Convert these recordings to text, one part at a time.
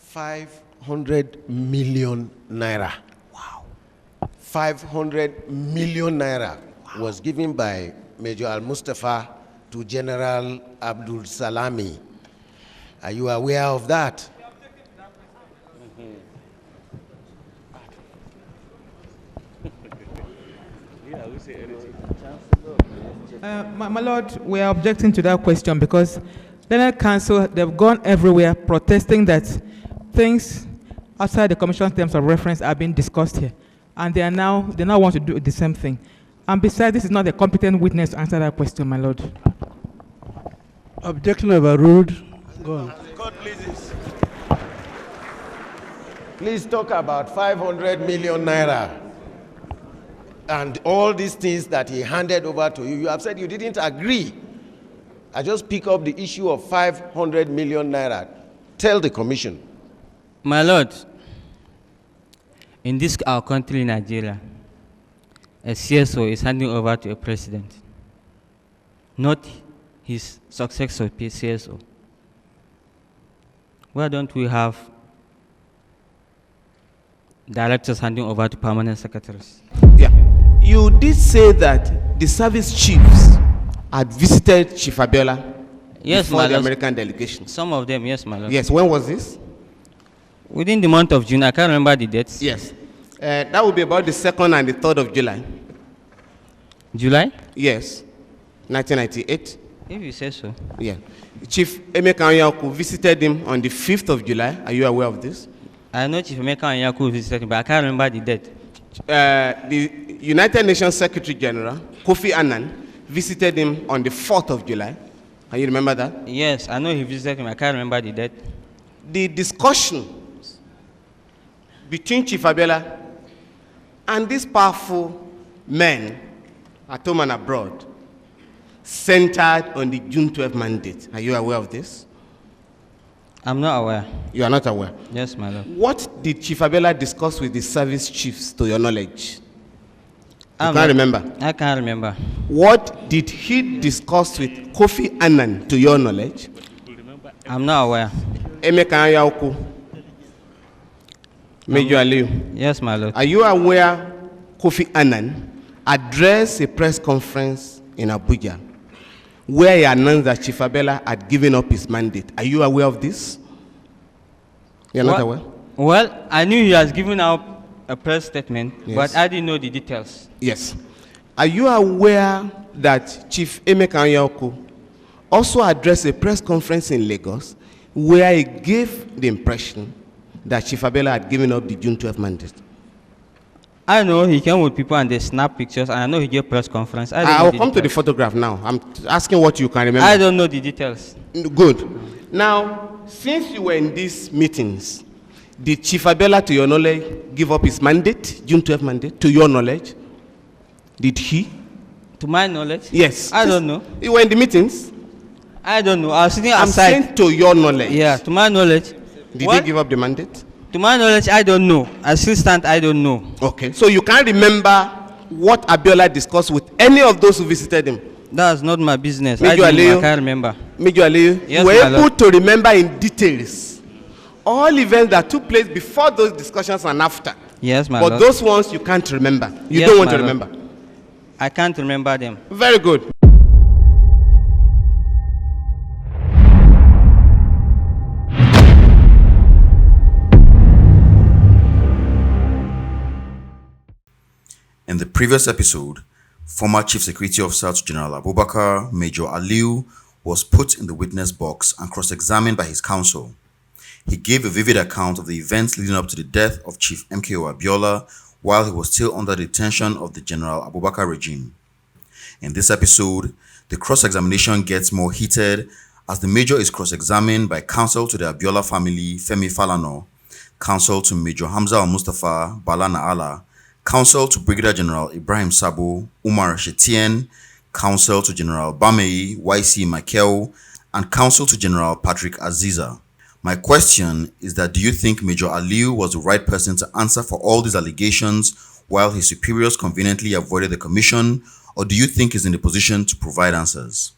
500 million naira. Wow. 500 million naira was given by Major Al-Mustafa to General Abdul Salami. Are you aware of that? My Lord, we are objecting to that question because Learned Council, they've gone everywhere protesting that things outside the Commission's terms of reference are being discussed here. And they now want to do the same thing. And besides, this is not a competent witness to answer that question, my Lord. Objection overruled. Go on. God pleases. Please talk about 500 million naira and all these things that he handed over to you. You have said you didn't agree. I just pick up the issue of 500 million naira. Tell the commission. My Lord, in this our country, Nigeria, a CSO is handing over to a president, not his successor, CSO. Why don't we have directors handing over to permanent secretaries? Yeah. You did say that the service chiefs had visited Chief Abiola before the American delegation. Some of them, yes, my Lord. Yes, when was this? Within the month of June, I can't remember the dates. Yes. That would be about the 2nd and the 3rd of July. July? Yes. 1998. If you say so. Yeah. Chief Anyaoku visited him on the 5th of July. Are you aware of this? I know Chief Anyaoku visited him, but I can't remember the date. The United Nations Secretary General, Kofi Annan, visited him on the 4th of July. Can you remember that? Yes, I know he visited him. I can't remember the date. The discussion between Chief Abiola and these powerful men at home and abroad centered on the June 12 mandate. Are you aware of this? I'm not aware. You are not aware? Yes, my Lord. What did Chief Abiola discuss with the service chiefs, to your knowledge? You can't remember? I can't remember. What did he discuss with Kofi Annan, to your knowledge? I'm not aware. Anyaoku, Major Aliu. Yes, my Lord. Are you aware Kofi Annan addressed a press conference in Abuja where he announced that Chief Abiola had given up his mandate? Are you aware of this? You're not aware? Well, I knew he has given out a press statement, yes, but I didn't know the details. Yes. Are you aware that Chief Anyaoku also addressed a press conference in Lagos where he gave the impression that Chief Abiola had given up the June 12 mandate? I know he came with people and they snapped pictures, and I know he gave press conference. I will come to the photograph now. I'm asking what you can remember. I don't know the details. Good. Now, since you were in these meetings, did Chief Abiola, to your knowledge, give up his mandate, June 12 mandate, to your knowledge? Did he? To my knowledge? Yes. I don't know. You were in the meetings? I don't know. I was sitting outside. I'm saying to your knowledge. Yeah, to my knowledge. Did he give up the mandate? To my knowledge, I don't know. I still stand, I don't know. Okay. So you can't remember what Abiola discussed with any of those who visited him? That's not my business. I can't remember. Major Aliu, yes, you were able to remember in details all events that took place before those discussions and after. Yes, my But Lord. those ones you can't remember. You Yes, don't want my to Lord. remember. I can't remember them. Very good. In the previous episode, former Chief Security Officer to General Abubakar, Major Aliu, was put in the witness box and cross-examined by his counsel. He gave a vivid account of the events leading up to the death of Chief MKO Abiola while he was still under the detention of the General Abubakar regime. In this episode, the cross-examination gets more heated as the Major is cross-examined by counsel to the Abiola family, Femi Falana, counsel to Major Hamza Al-Mustafa, Bala Naala, counsel to Brigadier General Ibrahim Sabo, Umar Shetien, counsel to General Bamei, YC MKO, and counsel to General Patrick Aziza. My question is that do you think Major Aliu was the right person to answer for all these allegations while his superiors conveniently avoided the commission, or do you think he's in the position to provide answers?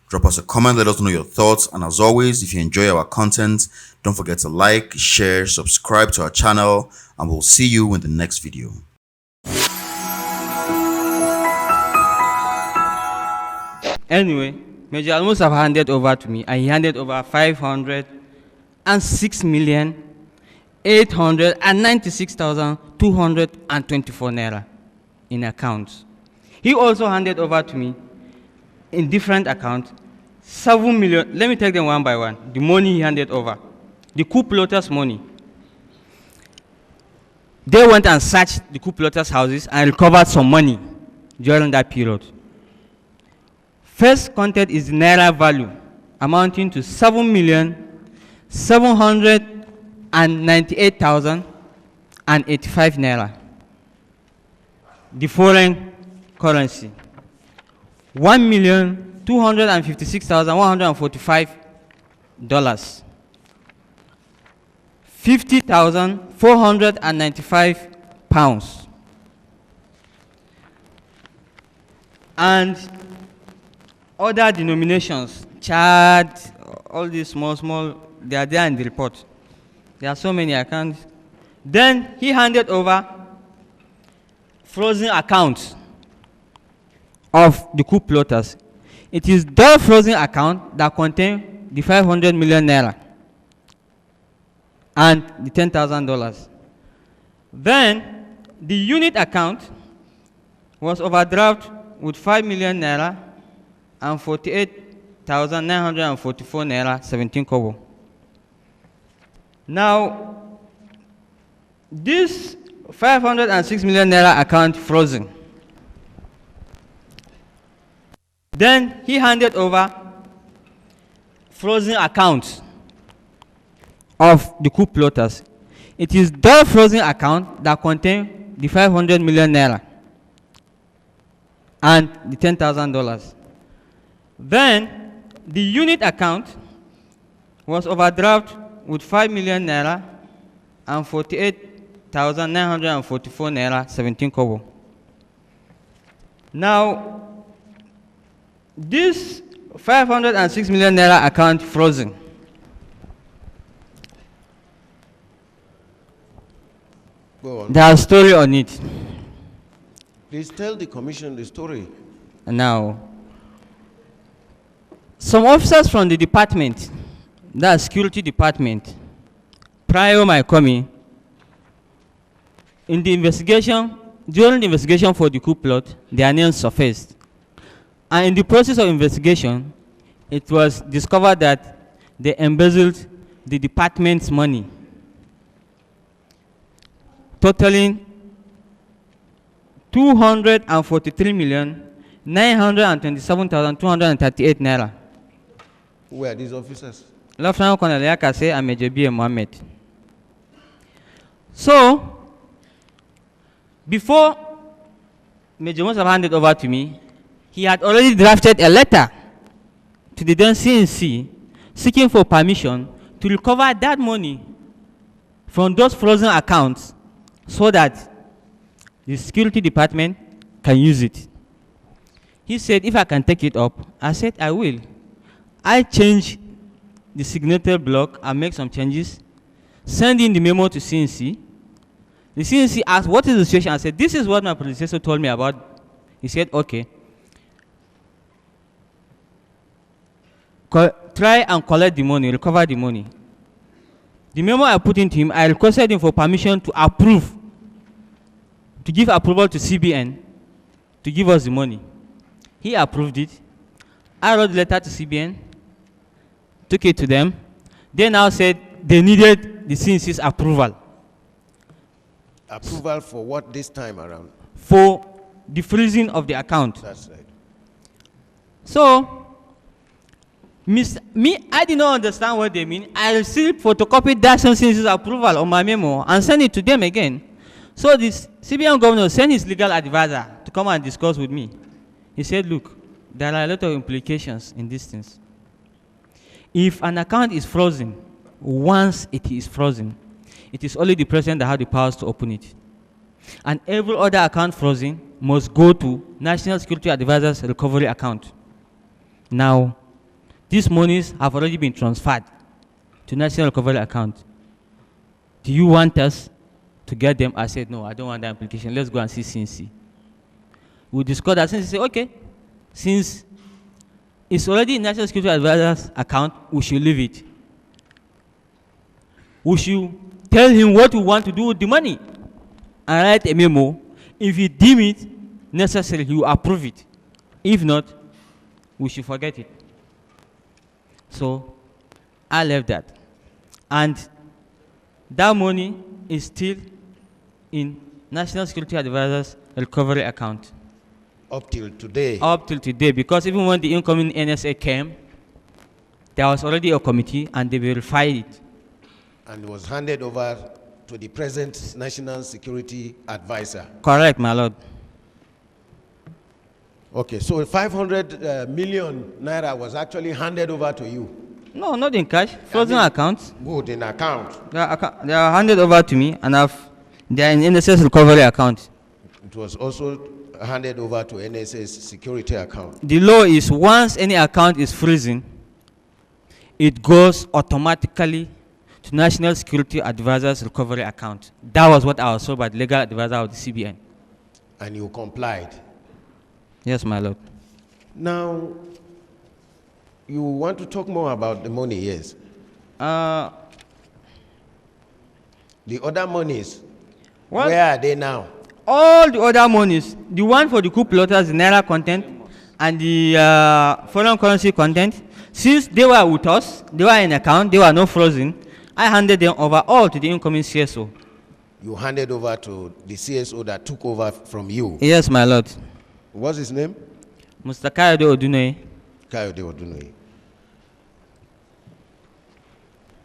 Drop us a comment, let us know your thoughts. And as always, if you enjoy our content, don't forget to like, share, subscribe to our channel, and we'll see you in the next video. Anyway, Major almost have handed over to me. I handed over 506,896,224 naira in accounts. He also handed over to me in different accounts 7 million. Let me take them one by one. The money he handed over, the coup plotters' money. They went and searched the coup plotters' houses and recovered some money during that period. First counted is the naira value, amounting to 7,798,085 naira. The foreign currency, 1,256,145 dollars, 50,495 pounds, and other denominations, Chad, all these small, they are there in the report. There are so many accounts. Then he handed over frozen accounts of the coup plotters. It is the frozen account that contain the 500 million naira and the $10,000. Then the unit account was overdraft with 5 million naira and 48,944 naira 17 kobo. Now, this 506 million naira account frozen. Then he handed over frozen accounts of the coup plotters. It is the frozen account that contain the 500 million naira and the $10,000. Then the unit account was overdraft with 5 million naira and 48,944 naira 17 kobo. Now, this 506 million naira account frozen. Go on. There's a story on it. Please tell the commission the story. Now, some officers from the department, the security department, prior my coming, in the investigation, during the investigation for the coup plot, their names surfaced. And in the process of investigation, it was discovered that they embezzled the department's money, totaling 243,927,238 naira. Who were these officers? Lieutenant Colonel Yakase and Major B. Mohammed. So, before Major Must have handed over to me, he had already drafted a letter to the then CNC seeking for permission to recover that money from those frozen accounts so that the security department can use it. He said, if I can take it up, I said, I will. I changed the signature block and make some changes, send in the memo to CNC. The CNC asked, what is the situation? I said, this is what my predecessor told me about. He said, okay. Try and collect the money, recover the money. The memo I put into him, I requested him for permission to approve, to give approval to CBN to give us the money. He approved it. I wrote the letter to CBN, took it to them. They now said they needed the CNC's approval. Approval for what this time around? For the freezing of the account. That's right. So, I did not understand what they mean. I still photocopied that CNC's approval on my memo and sent it to them again. So this CBN governor sent his legal advisor to come and discuss with me. He said, look, there are a lot of implications in these things. If an account is frozen, once it is frozen, it is only the president that has the powers to open it. And every other account frozen must go to National Security Advisor's recovery account. Now, these monies have already been transferred to National Recovery account. Do you want us to get them? I said, no, I don't want that implication. Let's go and see CNC. We discussed that. Since he said, okay, since it's already in National Security Advisor's account, we should leave it. We should tell him what we want to do with the money and write a memo. If he deem it necessary, he will approve it. If not, we should forget it. So I left that. And that money is still in National Security Advisor's recovery account. Up till today? Up till today, because even when the incoming NSA came, there was already a committee and they verified it. And was handed over to the present National Security Advisor? Correct, my lord. Okay, so 500 million naira was actually handed over to you? No, not in cash, frozen accounts. Good, in account. They are handed over to me and they are in NSS recovery account. It was also handed over to NSS security account. The law is once any account is freezing, it goes automatically to National Security Advisor's recovery account. That was what I was told by the legal advisor of the CBN. And you complied? Yes, my lord. Now, you want to talk more about the money, yes? The other monies, what? Where are they now? All the other monies, the one for the coup plotters, the Naira content, and the foreign currency content, since they were with us, they were in account, they were not frozen, I handed them over all to the incoming CSO. You handed over to the CSO that took over from you? Yes, my lord. What's his name? Mr. Kayode Odunoye. Kayode Odunoye.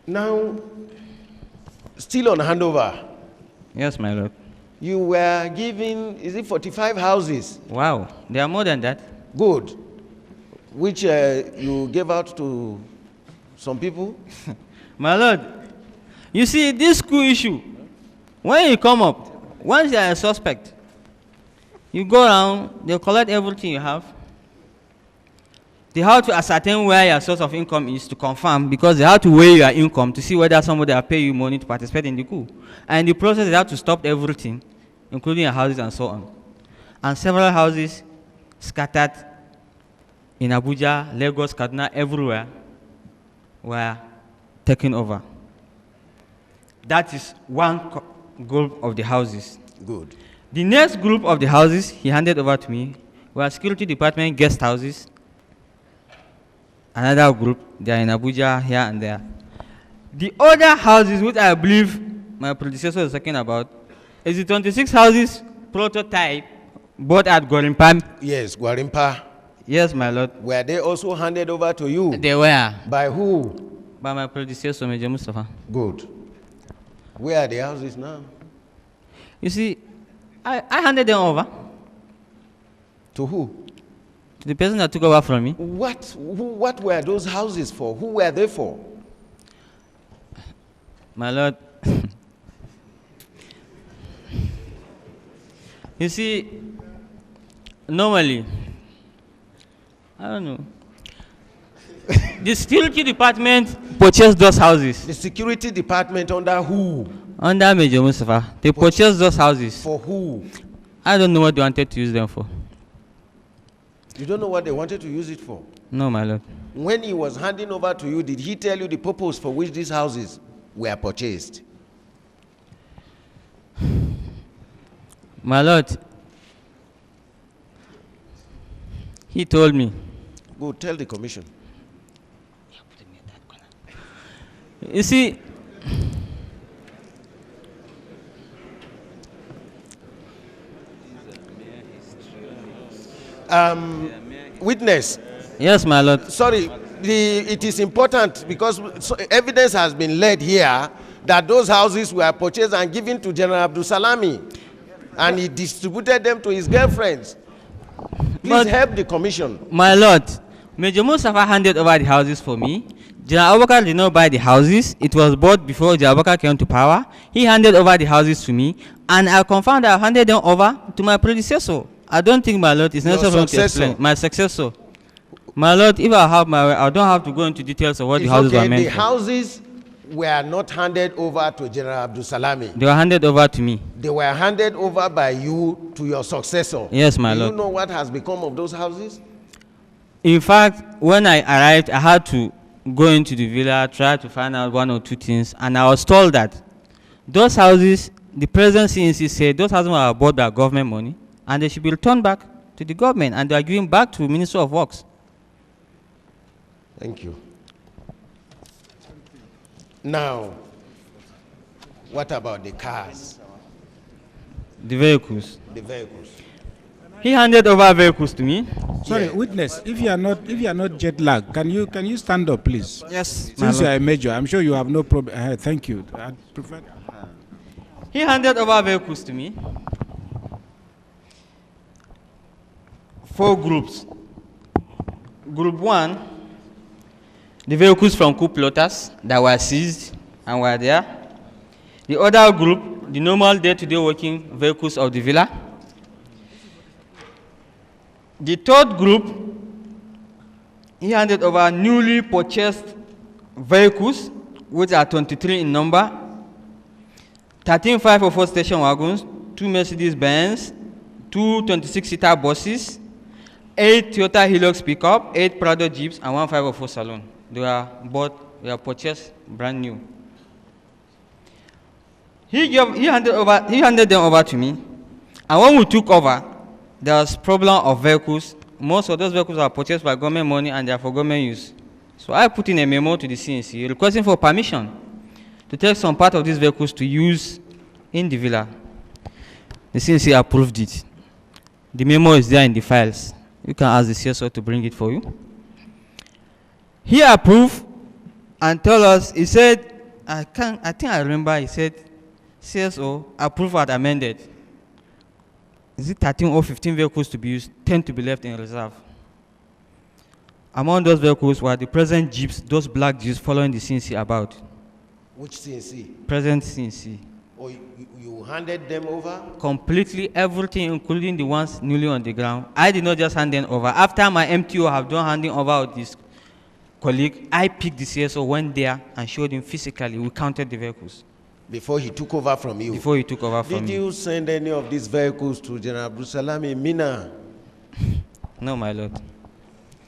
Now, still on handover. Yes, my lord. You were given, is it 45 houses? Wow, there are more than that. Good. Which you gave out to some people? My lord, you see, this school issue, when you come up, once you are a suspect, you go around, they collect everything you have. They have to ascertain where your source of income is to confirm, because they have to weigh your income to see whether somebody will pay you money to participate in the coup. And in the process, they have to stop everything, including your houses and so on. And several houses scattered in Abuja, Lagos, Kaduna, everywhere were taken over. That is one group of the houses. Good. The next group of the houses he handed over to me were security department guest houses. Another group, they are in Abuja, here and there. The other houses, which I believe my predecessor was talking about, is the 26 houses prototype bought at Gwarimpa. Yes, Gwarimpa. Yes, my lord. Were they also handed over to you? They were. By who? By my predecessor, Major Mustafa. Good. Where are the houses now? You see, I handed them over. To who? To the person that took over from me. What were those houses for? Who were they for? My lord, you see, normally, I don't know, the security department purchased those houses. The security department under who? Under Major Mustafa. They purchased those houses. For who? I don't know what they wanted to use them for. You don't know what they wanted to use it for? No, my lord. When he was handing over to you, did he tell you the purpose for which these houses were purchased? My lord, he told me. Go tell the commission. You see, witness. yes, my lord. Sorry, it is important because evidence has been laid here that those houses were purchased and given to General Abdul Salami, and he distributed them to his girlfriends. Please help the commission. My lord, Major Mustafa handed over the houses for me. General Abubakar did not buy the houses. It was bought before General Abubakar came to power. He handed over the houses to me, and I confirmed that I handed them over to my predecessor. I don't think, my lord, it's necessary to explain. My successor. My lord, if I have my way, I don't have to go into details of what the It's houses okay. were meant The for. houses were not handed over to General Abdul Salami. They were handed over to me. They were handed over by you to your successor. Yes, my Do lord. you know what has become of those houses? In fact, when I arrived, I had to go into the villa, try to find out one or two things, and I was told that those houses, the present CNC said, those houses were bought by government money, and they should be returned back to the government, and they are given back to Ministry of Works. Thank you. Now, what about the cars, The vehicles. the vehicles? He handed over vehicles to me. Sorry, Yeah. witness. If you are not jet lagged, can you stand up, please? Yes, Since you are a major, I'm sure you have no problem. Thank you. I prefer. He handed over vehicles to me. 4 groups. Group 1, the vehicles from coup plotters that were seized and were there. The other group, the normal day-to-day working vehicles of the villa. The third group, he handed over newly purchased vehicles, which are 23 in number, 13 504 station wagons, 2 Mercedes-Benz, 2 26-seater buses, 8 Toyota Hilux pickup, 8 Prado Jeeps, and 1 504 saloon. They were purchased brand new. He handed them over to me, and when we took over, there was problem of vehicles. Most of those vehicles are purchased by government money and they are for government use. So I put in a memo to the CNC requesting for permission to take some part of these vehicles to use in the villa. The CNC approved it. The memo is there in the files. You can ask the CSO to bring it for you. He approved and told us, he said, I think I remember, he said, CSO approved and amended. Is it 13 or 15 vehicles to be used, 10 to be left in reserve? Among those vehicles were the present Jeeps, those black Jeeps following the CNC about. Which CNC? Present CNC. Or you handed them over? Completely everything, including the ones newly on the ground. I did not just hand them over. After my MTO have done handing over with this colleague, I picked the CSO, went there and showed him physically. We counted the vehicles. Before he took over from you? Before he took over from me. Did you send any of these vehicles to General Abdul Salam in Mina? No, my lord.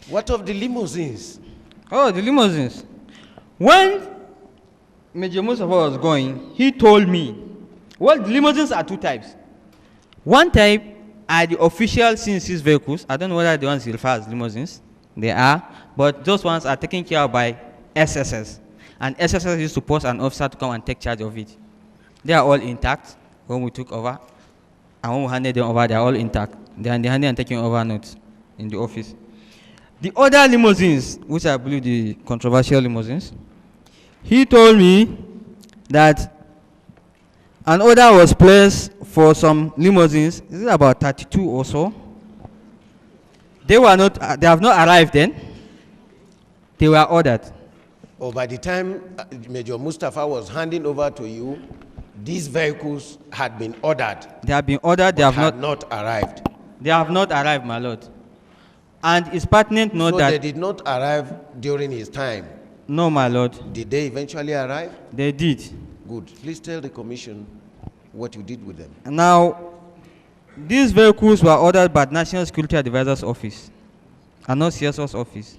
What of the limousines? Oh, the limousines. When Major Mustafa was going, he told me, well, the limousines are 2 types. One type are the official CNC's vehicles. I don't know whether the ones he refers as limousines. They are. But those ones are taken care of by SSS. And SSS used to post an officer to come and take charge of it. They are all intact when we took over. And when we handed them over, they are all intact. They are in the handing and taking over notes in the office. The other limousines, which I believe the controversial limousines, he told me that an order was placed for some limousines. Is it about 32 or so? They have not arrived then. They were ordered. Or by the time Major Mustafa was handing over to you, these vehicles had been ordered. They have been ordered. They have not arrived. They have not arrived, my lord. And it's pertinent to note that they did not arrive during his time. No, my lord. Did they eventually arrive? They did. Good. Please tell the commission what you did with them. Now, these vehicles were ordered by the National Security Advisor's office and not CSO's office.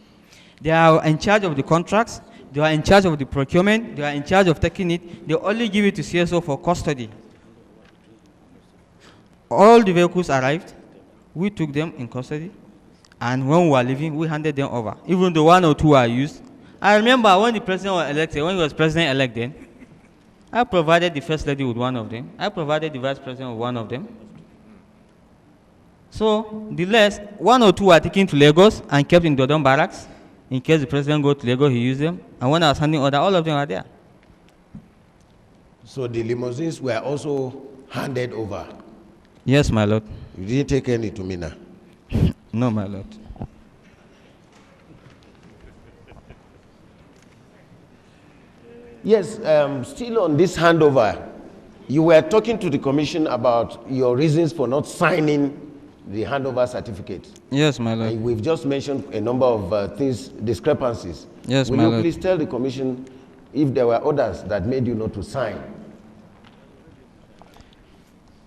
They are in charge of the contracts. They are in charge of the procurement. They are in charge of taking it. They only give it to CSO for custody. All the vehicles arrived. We took them in custody. And when we were leaving, we handed them over. Even though 1 or 2 were used. I remember when the president was elected, when he was president-elect then, I provided the first lady with one of them. I provided the vice president with one of them. So, the last, 1 or 2 were taken to Lagos and kept in Dodon barracks. In case the president go to Lagos, he used them. And when I was handing order, all of them were there. So the limousines were also handed over? Yes, my lord. You didn't take any to Mina? No, my lord. Yes, still on this handover, you were talking to the commission about your reasons for not signing the handover certificate. Yes, my lord. And we've just mentioned a number of discrepancies. Yes, Will my you lord. please tell the commission if there were others that made you not to sign?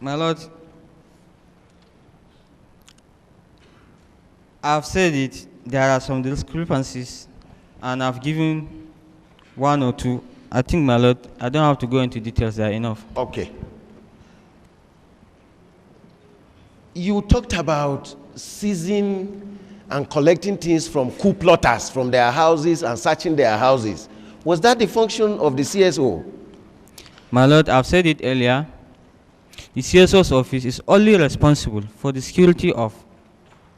My lord, I've said it, there are some discrepancies, and I've given one or two. I think, my lord, I don't have to go into details, they are enough. Okay. You talked about seizing and collecting things from coup plotters from their houses and searching their houses. Was that the function of the CSO? My lord, I've said it earlier, the CSO's office is only responsible for the security of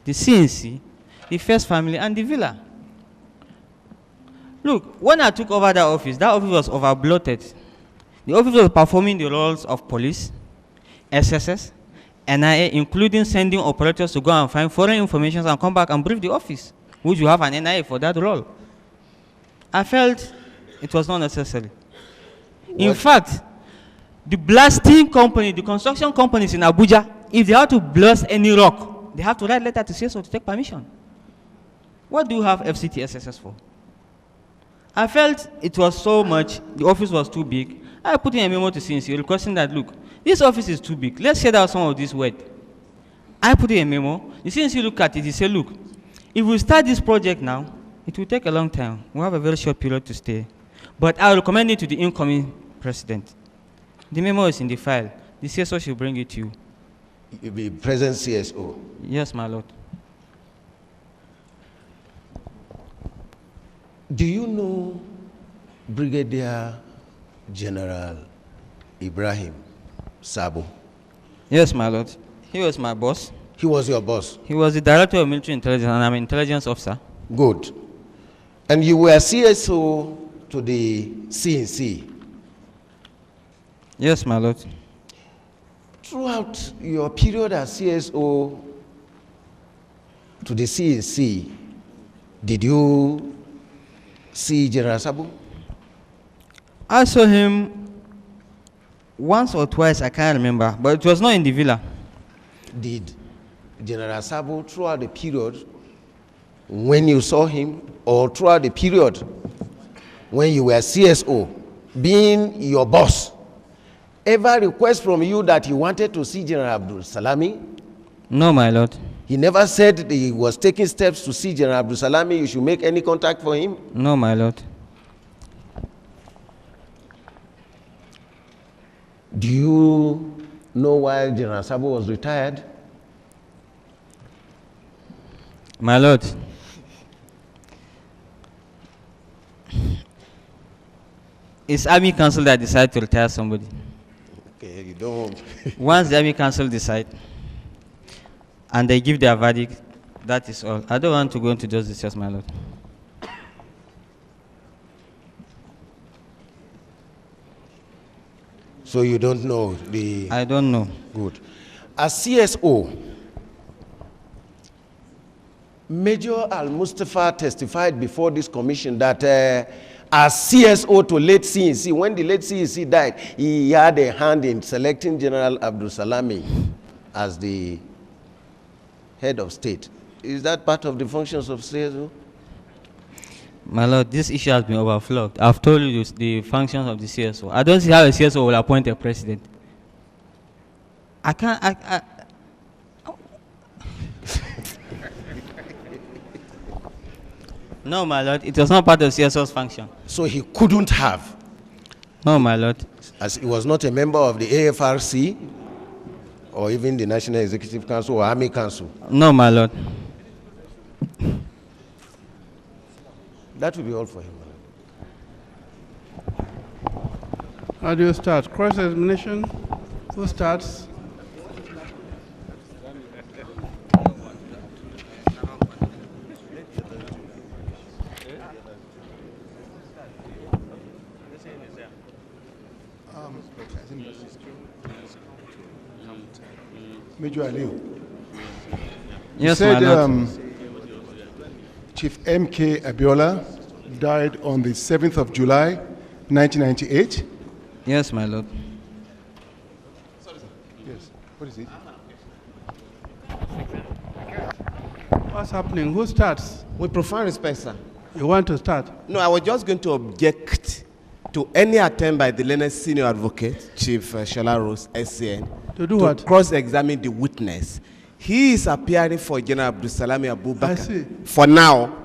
the CNC, the first family, and the villa. Look, when I took over that office was over-bloated. The office was performing the roles of police, SSS, NIA, including sending operators to go and find foreign information and come back and brief the office, which you have an NIA for that role. I felt it was not necessary. In fact, the blasting company, the construction companies in Abuja, if they have to blast any rock, they have to write letter to CSO to take permission. What do you have FCT SSS for? I felt it was so much, the office was too big. I put in a memo to CNC requesting that, look, this office is too big. Let's share out some of this weight. I put in a memo. The CNC look at it. He said, look, if we start this project now, it will take a long time. We have a very short period to stay. But I will recommend it to the incoming president. The memo is in the file. The CSO should bring it to you. The present CSO? Yes, my lord. Do you know Brigadier General Ibrahim Sabo? Yes, my lord. He was my boss. He was your boss? He was the director of military intelligence, and I'm an intelligence officer. Good. And you were CSO to the CNC? Yes, my lord. Throughout your period as CSO to the CNC, did you see General Sabo? I saw him once or twice, I can't remember, but it was not in the villa. Did General Sabo, throughout the period when you saw him, or throughout the period when you were CSO, being your boss, ever request from you that he wanted to see General Abdul Salami? No, my lord. He never said that he was taking steps to see General Abdul Salami, you should make any contact for him? No, my lord. Do you know why General Sabo was retired? My lord, it's Army Council that decided to retire somebody. Okay, you don't. Once the Army Council decide and they give their verdict, that is all. I don't want to go into those details, my lord. So you don't know the... I don't know. Good. As CSO, Major Al-Mustafa testified before this commission that as CSO to late CNC, when the late CNC died, he had a hand in selecting General Abdul Salami as the head of state. Is that part of the functions of CSO? My lord, this issue has been overflowed. I've told you the functions of the CSO. I don't see how a CSO will appoint a president. I can't... No, my lord, it was not part of CSO's function. So he couldn't have? No, my lord. As he was not a member of the AFRC or even the National Executive Council or Army Council? No, my lord. That will be all for him. How do you start? Cross-examination? Who starts? Major Aliu. Yes, you said my lord. Chief MK Abiola died on the 7th of July, 1998. Yes, my lord. Yes. What is it? What's happening? Who starts? With profound respect, sir. You want to start? No, I was just going to object to any attempt by the learned senior advocate, Chief Shola Rose, SCN, To do what? cross-examine the witness. He is appearing for General Abdulsalami Abubakar. I see. For now,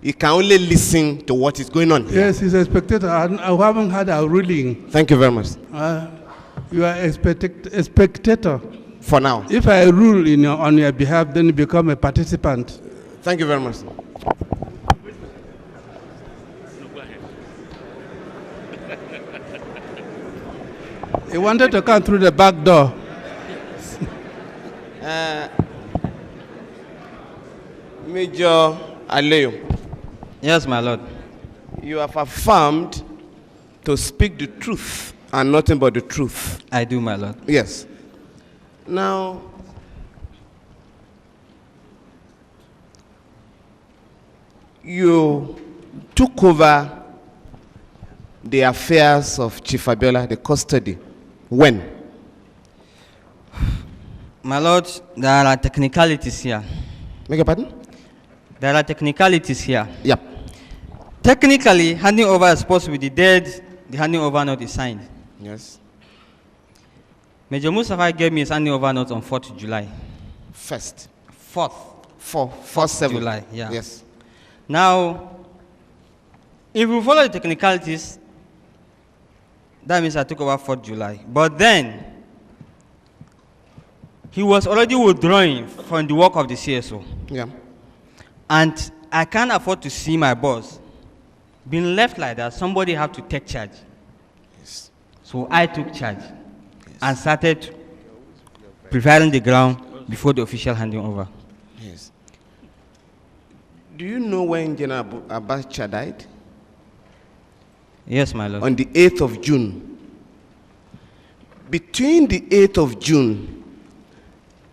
he can only listen to what is going on here. Yes, he's a spectator. I haven't had a ruling. Thank you very much. You are a spectator. For now. If I rule on your behalf, then you become a participant. Thank you very much. He wanted to come through the back door. Major Aleo. Yes, my lord. You have affirmed to speak the truth and nothing but the truth. I do, my lord. Yes. Now, you took over the affairs of Chief Abiola, the custody. When? My lord, there are technicalities here. Beg your pardon? There are technicalities here. Yep. Technically, handing over is supposed to be the date the handing over note is signed. Yes. Major Mustafa gave me his handing over note on 4th July. First. 4th. 4/7. July, yeah. Yes. Now, if we follow the technicalities, that means I took over 4th July. But then, he was already withdrawing from the work of the CSO. Yeah. And I can't afford to see my boss being left like that. Somebody have to take charge. Yes. So I took charge and started preparing the ground before the official handing over. Yes. Do you know when General Abacha died? Yes, my lord. On the 8th of June. Between the 8th of June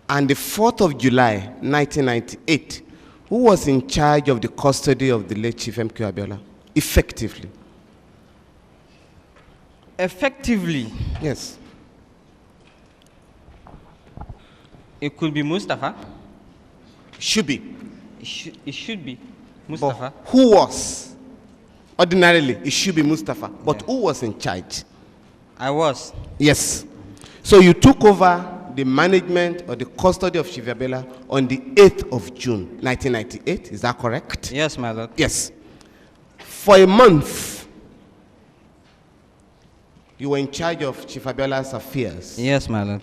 and the 4th of July, 1998, who was in charge of the custody of the late Chief MKO Abiola? Effectively. Effectively, Yes. it could be Mustafa. Should be. It should be Mustafa. But who was? Ordinarily, it should be Mustafa. But Yeah. who was in charge? I was. Yes. So you took over the management or the custody of Chief Abiola on the 8th of June, 1998. Is that correct? Yes, my lord. Yes. For a month, you were in charge of Chief Abiola's affairs. Yes, my lord.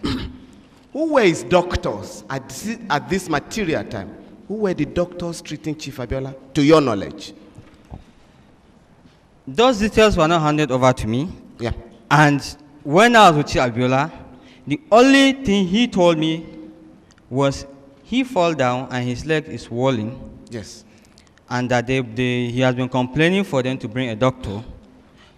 Who were his doctors at this material time? Who were the doctors treating Chief Abiola, to your knowledge? Those details were not handed over to me. Yeah. And when I was with Chief Abiola, the only thing he told me was he fell down and his leg is swollen, Yes. and that he has been complaining for them to bring a doctor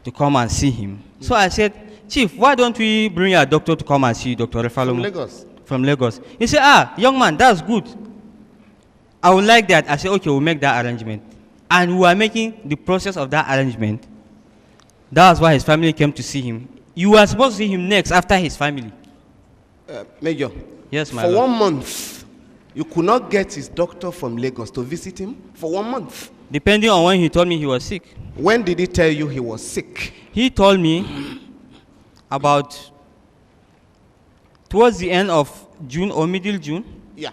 to come and see him. So I said, Chief, why don't we bring a doctor to come and see Dr. Refalomo? From Lagos. From Lagos. He said, young man, that's good. I would like that. I said, okay, we'll make that arrangement. And we are making the process of that arrangement. That's why his family came to see him. You were supposed to see him next after his family. Major. Yes, my For lord. 1 month, you could not get his doctor from Lagos to visit him for 1 month. Depending on when he told me he was sick. When did he tell you he was sick? He told me about towards the end of June or middle June. Yeah.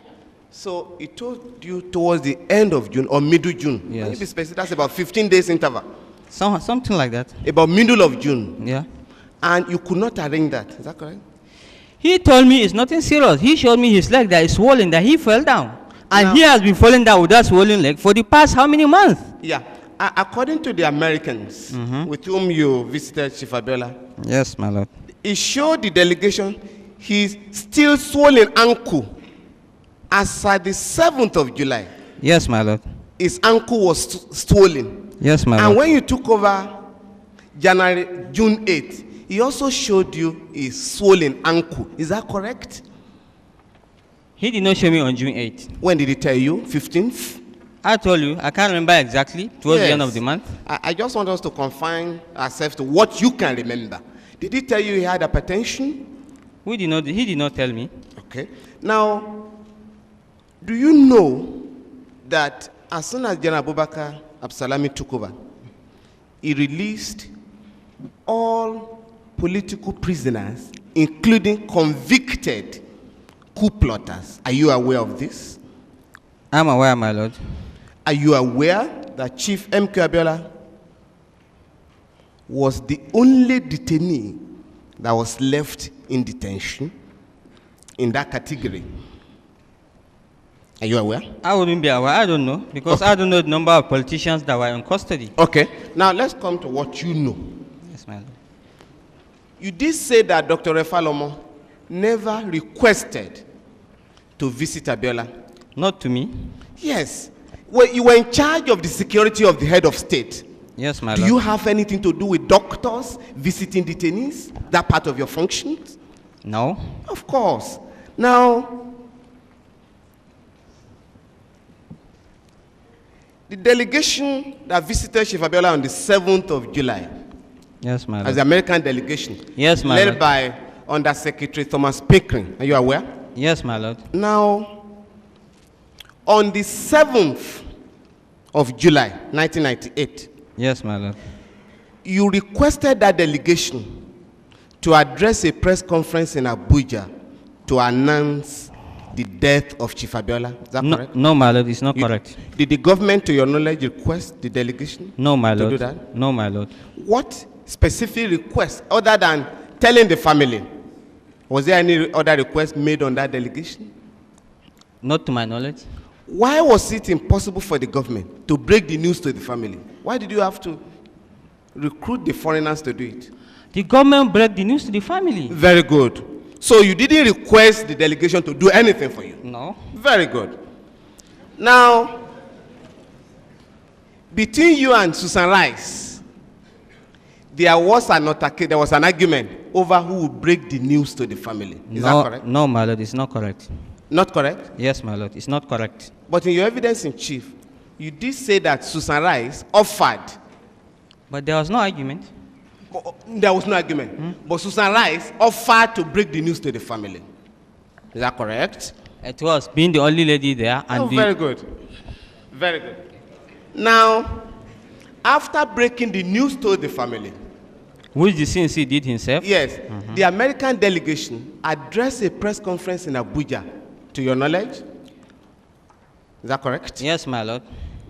So he told you towards the end of June or middle June. Yes. Can you be specific? That's about 15 days interval. Something like that. About middle of June. Yeah. And you could not arrange that. Is that correct? He told me it's nothing serious. He showed me his leg that is swollen, that he fell down. And Now- he has been falling down with that swollen leg for the past how many months? Yeah. According to the Americans with whom you visited Chief Abiola, Yes, my lord. it showed the delegation his still swollen ankle. As at the 7th of July, Yes, my lord. his ankle was swollen. Yes, my And lord. when you took over June 8th, he also showed you his swollen ankle. Is that correct? He did not show me on June 8th. When did he tell you? 15th? I told you, I can't remember exactly, towards the end of the month. I just want us to confine ourselves to what you can remember. Did he tell you he had hypertension? He did not tell me. Okay. Now, do you know that as soon as General Abubakar Absalami took over, he released all political prisoners, including convicted coup plotters. Are you aware of this? I'm aware, my lord. Are you aware that Chief MKO Abiola was the only detainee that was left in detention in that category? Are you aware? I wouldn't be aware. I don't know, because I don't know the number of politicians that were in custody. Okay. Now let's come to what you know. Yes, my lord. You did say that Dr. Refalomo never requested to visit Abiola. Not to me. Yes. Well, you were in charge of the security of the head of state. Yes, my Do lord. you have anything to do with doctors visiting detainees? That part of your functions? No. Of course. Now, the delegation that visited Chief Abiola on the 7th of July, Yes, my as lord. the American delegation, Yes, my led lord. by Under Secretary Thomas Pickering. Are you aware? Yes, my lord. Now, on the 7th of July, 1998, Yes, my lord. you requested that delegation to address a press conference in Abuja to announce the death of Chief Abiola. Is that No, correct? no, my lord, it's not correct. Did the government, to your knowledge, request the delegation No, my to lord. do that? No, my lord. What specific request, other than telling the family, was there any other request made on that delegation? Not to my knowledge. Why was it impossible for the government to break the news to the family? Why did you have to recruit the foreigners to do it? The government broke the news to the family. Very good. So you didn't request the delegation to do anything for you? No. Very good. Now, between you and Susan Rice, there was an argument over who would break the news to the family. Is that correct? No, my lord, it's not correct. Not correct? Yes, my lord, it's not correct. But in your evidence in chief, you did say that Susan Rice offered. But there was no argument. There was no argument. But Susan Rice offered to break the news to the family. Is that correct? It was being the only lady there. And Very good. Very good. Now, after breaking the news to the family, which the CNC did himself. yes, the American delegation addressed a press conference in Abuja, to your knowledge. Is that correct? Yes, my lord.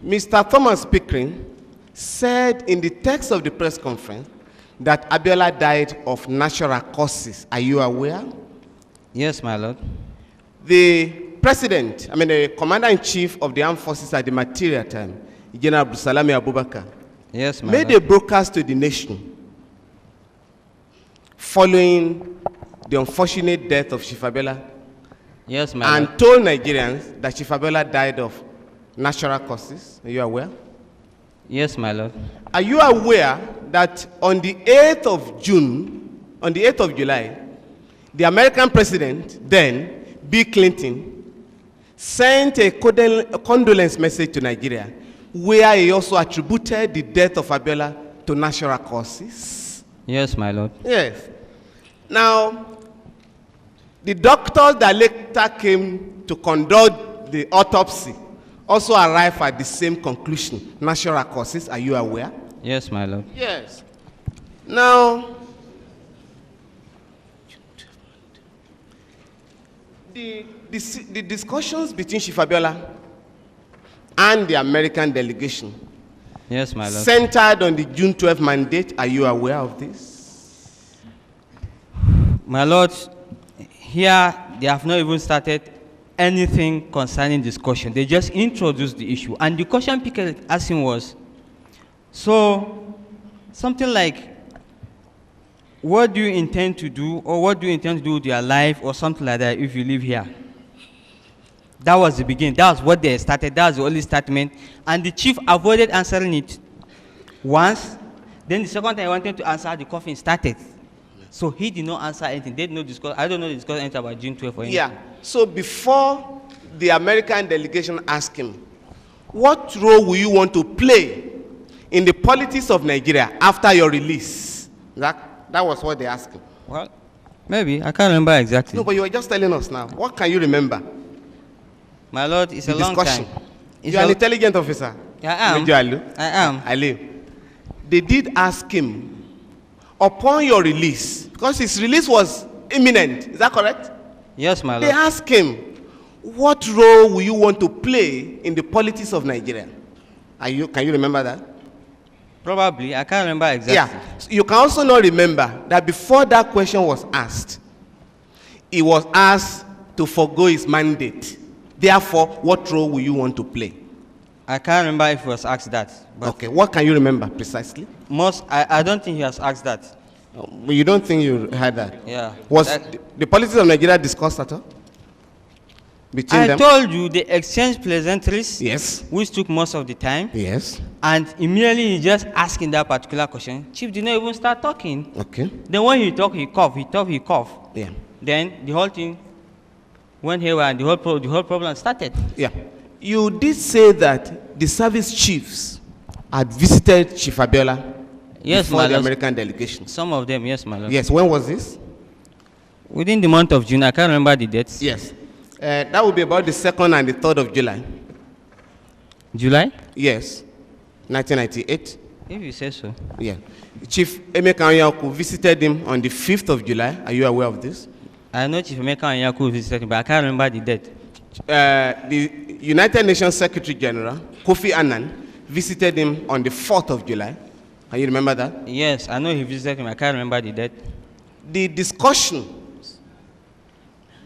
Mr. Thomas Pickering said in the text of the press conference that Abiola died of natural causes. Are you aware? Yes, my lord. The president, the commander-in-chief of the armed forces at the material time, General Abdulsalami Abubakar, Yes, my made lord. a broadcast to the nation following the unfortunate death of Chief Abiola, Yes, my and lord. told Nigerians that Chief Abiola died of natural causes. Are you aware? Yes, my lord. Are you aware that on the 8th of July, the American president, then, Bill Clinton, sent a condolence message to Nigeria where he also attributed the death of Abiola to natural causes? Yes, my lord. Yes. Now, the doctors that later came to conduct the autopsy also arrived at the same conclusion, natural causes. Are you aware? Yes, my lord. Yes. Now, the discussions between Chief Abiola and the American delegation Yes, my lord. centered on the June 12 mandate. Are you aware of this? My lord, here they have not even started anything concerning discussion. They just introduced the issue. And the question people asking was, so something like, what do you intend to do, or what do you intend to do with your life, or something like that if you live here? That was the beginning. That was what they started. That was the only statement. And the chief avoided answering it once. Then the second time he wanted to answer, the coughing started. So he did not answer anything. They did not discuss. I don't know they discussed anything about June 12 or anything. Yeah. So before the American delegation asked him, what role will you want to play in the politics of Nigeria after your release? That was what they asked him. Well, maybe. I can't remember exactly. No, but you were just telling us now. What can you remember? My lord, it's The a long discussion. time. You're an intelligent officer. I am. Major Alu. I am. Ali. They did ask him, upon your release, because his release was imminent, is that correct? Yes, my They lord. asked him, what role will you want to play in the politics of Nigeria? Can you remember that? Probably. I can't remember exactly. Yeah. So you can also not remember that before that question was asked, he was asked to forgo his mandate. Therefore, what role will you want to play? I can't remember if he was asked that. But Okay, what can you remember precisely? I don't think he has asked that. But you don't think you heard that? Yeah. Was That- the politics of Nigeria discussed at all? Between I them? told you they exchanged pleasantries, Yes. which took most of the time. Yes. And immediately he just asking that particular question. Chief did not even start talking. Okay. Then when he talked, he coughed. He talked, he coughed. Yeah. Then the whole thing went haywire and the whole problem started. Yeah. You did say that the service chiefs had visited Chief Abiola Yes, before my the lord. American delegation. Some of them, yes, my lord. Yes. When was this? Within the month of June, I can't remember the dates. Yes. That would be about the 2nd and the 3rd of July. July? Yes. 1998. If you say so. Yeah. Chief Anyaoku visited him on the 5th of July. Are you aware of this? I know Chief Anyaoku visited him, but I can't remember the date. The United Nations Secretary General, Kofi Annan, visited him on the 4th of July. Can you remember that? Yes, I know he visited him. I can't remember the date. The discussion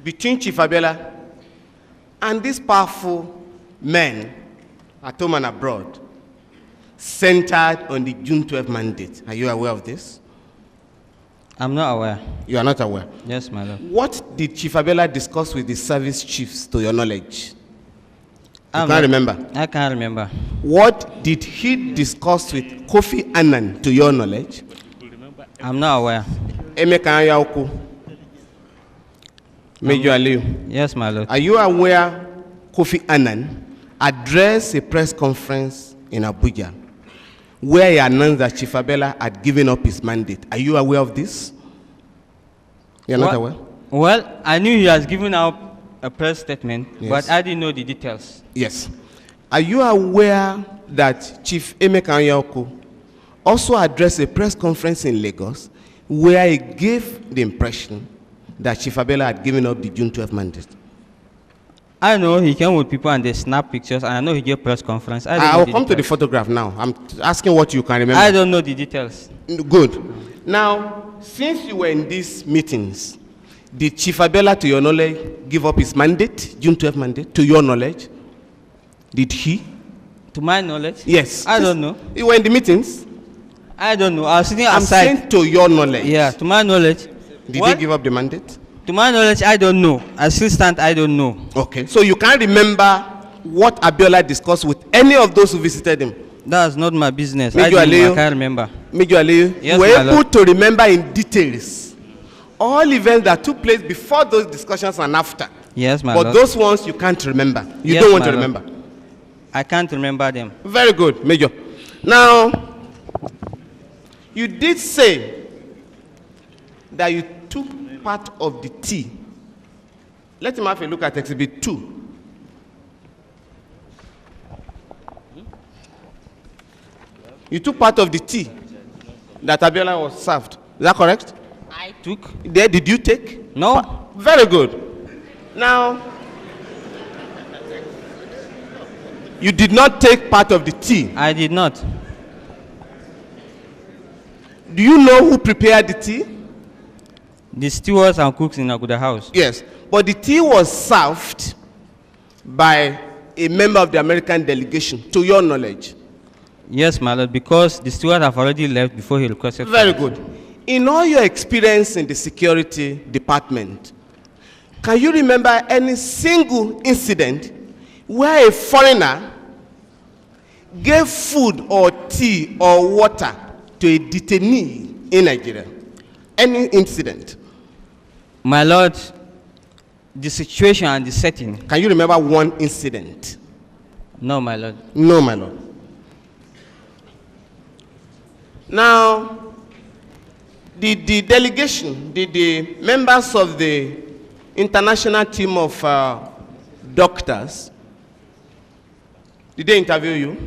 between Chief Abiola and these powerful men at home and abroad centered on the June 12 mandate. Are you aware of this? I'm not aware. You are not aware. Yes, my lord. What did Chief Abiola discuss with the service chiefs, to your knowledge? You I'm can't not- remember. I can't remember. What did he discuss with Kofi Annan, to your knowledge? I'm not aware. Anyaoku, Major Aliu, Yes, my lord. are you aware Kofi Annan addressed a press conference in Abuja where he announced that Chief Abiola had given up his mandate? Are you aware of this? You're not aware? Well, I knew he has given out a press statement, Yes. but I didn't know the details. Yes. Are you aware that Chief Anyaoku also addressed a press conference in Lagos where he gave the impression that Chief Abiola had given up the June 12 mandate? I know he came with people and they snap pictures, and I know he gave press conference. I don't I know will the come to the details. photograph now. I'm asking what you can remember. I don't know the details. Good. Now, since you were in these meetings, did Chief Abiola, to your knowledge, give up his mandate, June 12 mandate, to your knowledge? Did he? To my knowledge? Yes. I don't know. You were in the meetings? I don't know. I was sitting I'm outside. saying to your knowledge. Yeah, to my knowledge. Did What? he give up the mandate? To my knowledge, I don't know. I still stand, I don't know. Okay. So you can't remember what Abiola discussed with any of those who visited him? That's not my business. Major I don't know. Aliyu? I can't remember. Major Aliyu, Yes, you were my able lord. to remember in details all events that took place before those discussions and after. Yes, my But lord. those ones you can't remember. You Yes, don't want my to lord. remember. I can't remember them. Very good, Major. Now, you did say that you took part of the tea. Let him have a look at Exhibit 2. You took part of the tea that Abiola was served. Is that correct? I took? There, did you take? No. Very good. Now, you did not take part of the tea. I did not. Do you know who prepared the tea? The stewards and cooks in Aguda House. Yes, but the tea was served by a member of the American delegation, to your knowledge. Yes, my lord, because the steward have already left before he requested. Very for it. good. In all your experience in the security department, can you remember any single incident where a foreigner gave food or tea or water to a detainee in Nigeria? Any incident? My lord, the situation and the setting. Can you remember one incident? No, my lord. No, my lord. Now, did the delegation, did the members of the international team of doctors Did they interview you?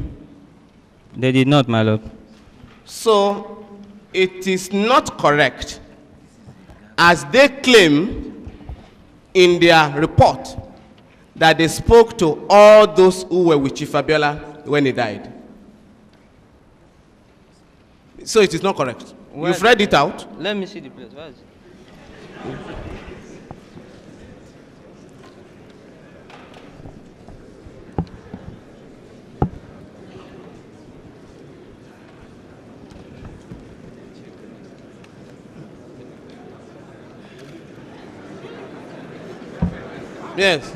They did not, my lord. So it is not correct, as they claim in their report, that they spoke to all those who were with Chief Abiola when he died. So it is not correct. You've read it out. Let me see the place. Where is it? Yes.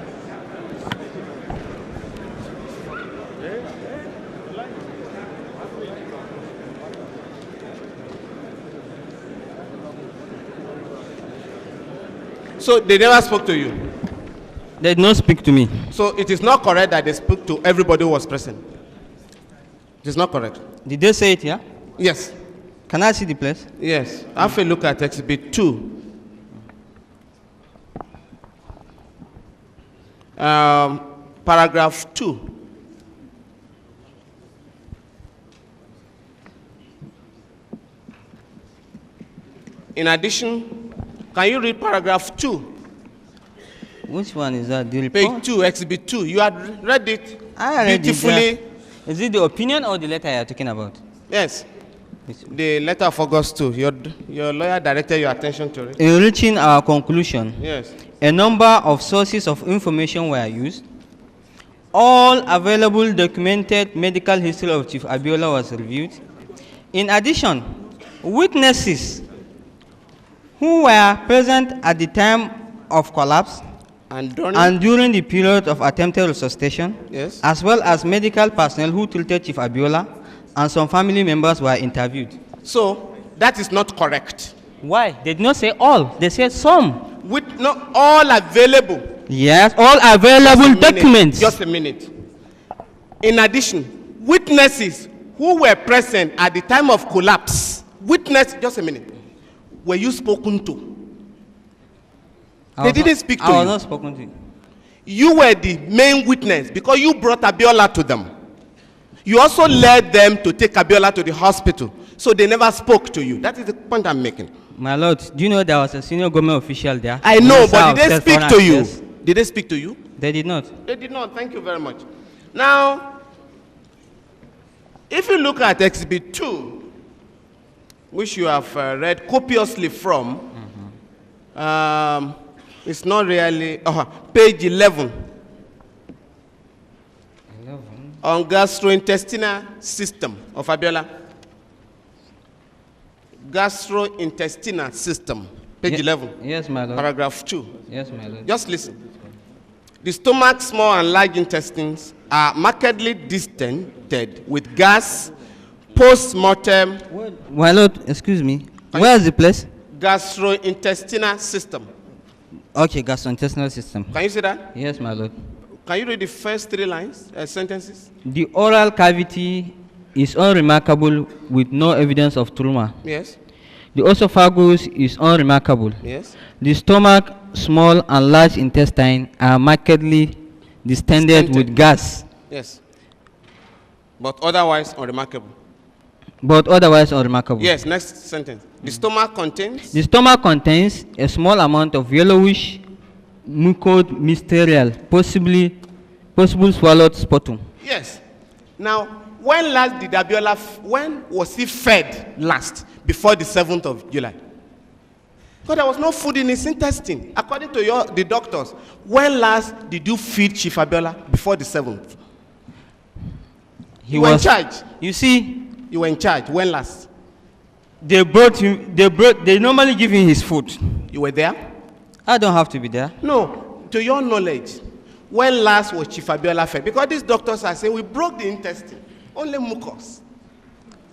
So they never spoke to you? They did not speak to me. So it is not correct that they spoke to everybody who was present? It is not correct? Did they say it here? Yes. Can I see the place? Yes. Have a look at Exhibit 2. Paragraph 2. In addition, can you read paragraph 2? Which one is that? The report? Page 2, Exhibit 2. You had read it I read beautifully. it. Is it the opinion or the letter you are talking about? Yes. The letter of August 2. Your lawyer directed your attention to it. In reaching our conclusion, Yes. a number of sources of information were used. All available documented medical history of Chief Abiola was reviewed. In addition, witnesses who were present at the time of collapse and during the period of attempted resuscitation, yes, as well as medical personnel who treated Chief Abiola, and some family members were interviewed. So that is not correct. Why? They did not say all. They said some. With not all available. Yes, all available documents. Just a minute. In addition, witnesses who were present at the time of collapse, just a minute, were you spoken to? They didn't speak to you. I was not spoken to. You were the main witness because you brought Abiola to them. You also led them to take Abiola to the hospital. So they never spoke to you. That is the point I'm making. My lord, do you know there was a senior government official there? I know, but did they speak to you? Did they speak to you? They did not. They did not. Thank you very much. Now, if you look at Exhibit 2, which you have read copiously from, it's not really, page 11. On gastrointestinal system of Abiola. Gastrointestinal system, page 11. Yes, my lord. Paragraph 2. Yes, my lord. Just listen. The stomach, small and large intestines are markedly distended with gas post-mortem. My lord, excuse me. Where is the place? Gastrointestinal system. Okay, gastrointestinal system. Can you see that? Yes, my lord. Can you read the first 3 lines, sentences? The oral cavity is unremarkable with no evidence of trauma. Yes. The esophagus is unremarkable. Yes. The stomach, small and large intestine are markedly distended with gas. Yes. But otherwise unremarkable. But otherwise unremarkable. Yes, next sentence. The stomach contains? The stomach contains a small amount of yellowish mucous material, possible swallowed sputum. Yes. Now, when last did Abiola, when was he fed last? Before the 7th of July. Because there was no food in his intestine. According to the doctors, when last did you feed Chief Abiola? Before the 7th. You were in charge. You see, you were in charge. When last? They normally give him his food. You were there? I don't have to be there. No. To your knowledge, when last was Chief Abiola fed? Because these doctors are saying we broke the intestine. Only mucus.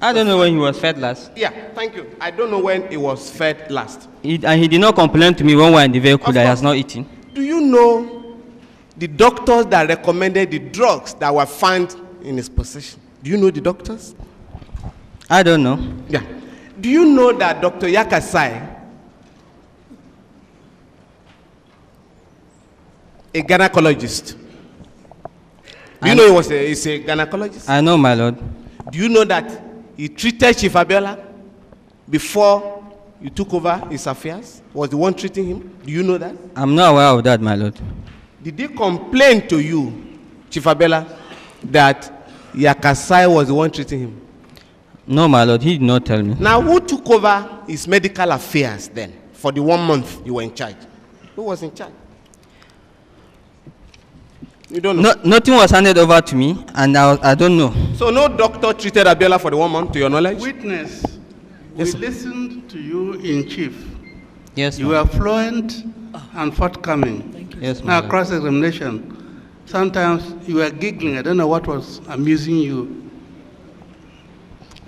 I don't know when he was fed last. Yeah, thank you. I don't know when he was fed last. And he did not complain to me when we were in the vehicle that he has not eaten. Do you know the doctors that recommended the drugs that were found in his possession? Do you know the doctors? I don't know. Yeah. Do you know that Dr. Yakasai, a gynecologist, Do you know he was he's a gynecologist? I know, my lord. Do you know that he treated Chief Abiola before you took over his affairs? Was the one treating him? Do you know that? I'm not aware of that, my lord. Did he complain to you, Chief Abiola, that Yakasai was the one treating him? No, my lord, he did not tell me. Now, who took over his medical affairs then for the 1 month you were in charge? Who was in charge? You don't know? No, nothing was handed over to me, and I don't know. So no doctor treated Abiola for the 1 month, to your knowledge? Witness, Yes, we listened to you in chief. Yes, You my were lord. fluent and forthcoming. Yes, my Now, lord. cross-examination. Sometimes you were giggling. I don't know what was amusing you.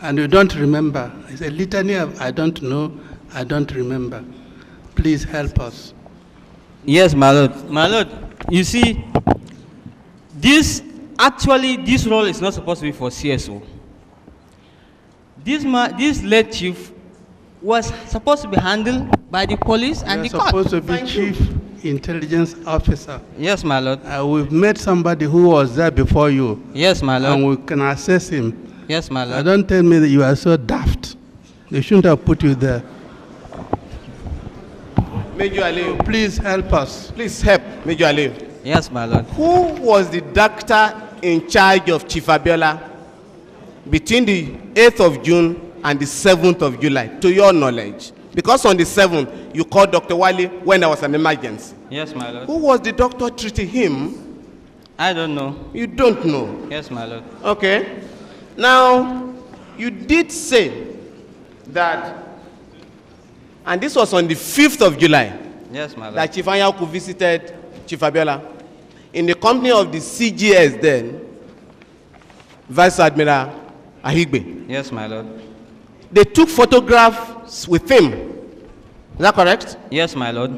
And you don't remember. It's a litany of I don't know, I don't remember. Please help us. Yes, my lord. My lord, you see, this role is not supposed to be for CSO. This late chief was supposed to be handled by the police and You're the court. supposed to be chief intelligence officer. Yes, my lord. We've met somebody who was there before you, Yes, my and lord. we can assess him. Yes, my lord. Don't tell me that you are so daft. They shouldn't have put you there. Major Aliu. Please help us. Please help, Major Aliu. Yes, my lord. Who was the doctor in charge of Chief Abiola between the 8th of June and the 7th of July, to your knowledge? Because on the 7th, you called Dr. Wali when there was an emergency. Yes, my lord. Who was the doctor treating him? I don't know. You don't know. Yes, my lord. Okay. Now, you did say that, and this was on the 5th of July, Yes, my lord. that Chief Anyaoku visited Chief Abiola in the company of the CGS then, Vice Admiral Ahigbe. Yes, my lord. They took photographs with him. Is that correct? Yes, my lord.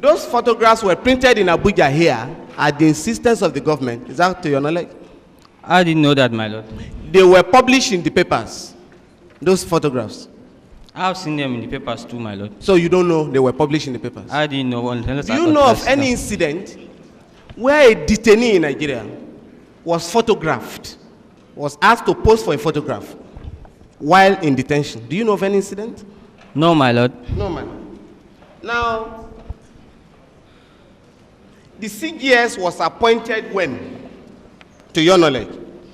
Those photographs were printed in Abuja here at the insistence of the government. Is that to your knowledge? I didn't know that, my lord. They were published in the papers, those photographs. I've seen them in the papers too, my lord. So you don't know they were published in the papers? I didn't know. Do you know of any incident where a detainee in Nigeria was photographed, was asked to pose for a photograph while in detention? Do you know of any incident? No, my lord. No, man. Now, the CGS was appointed when, to your knowledge?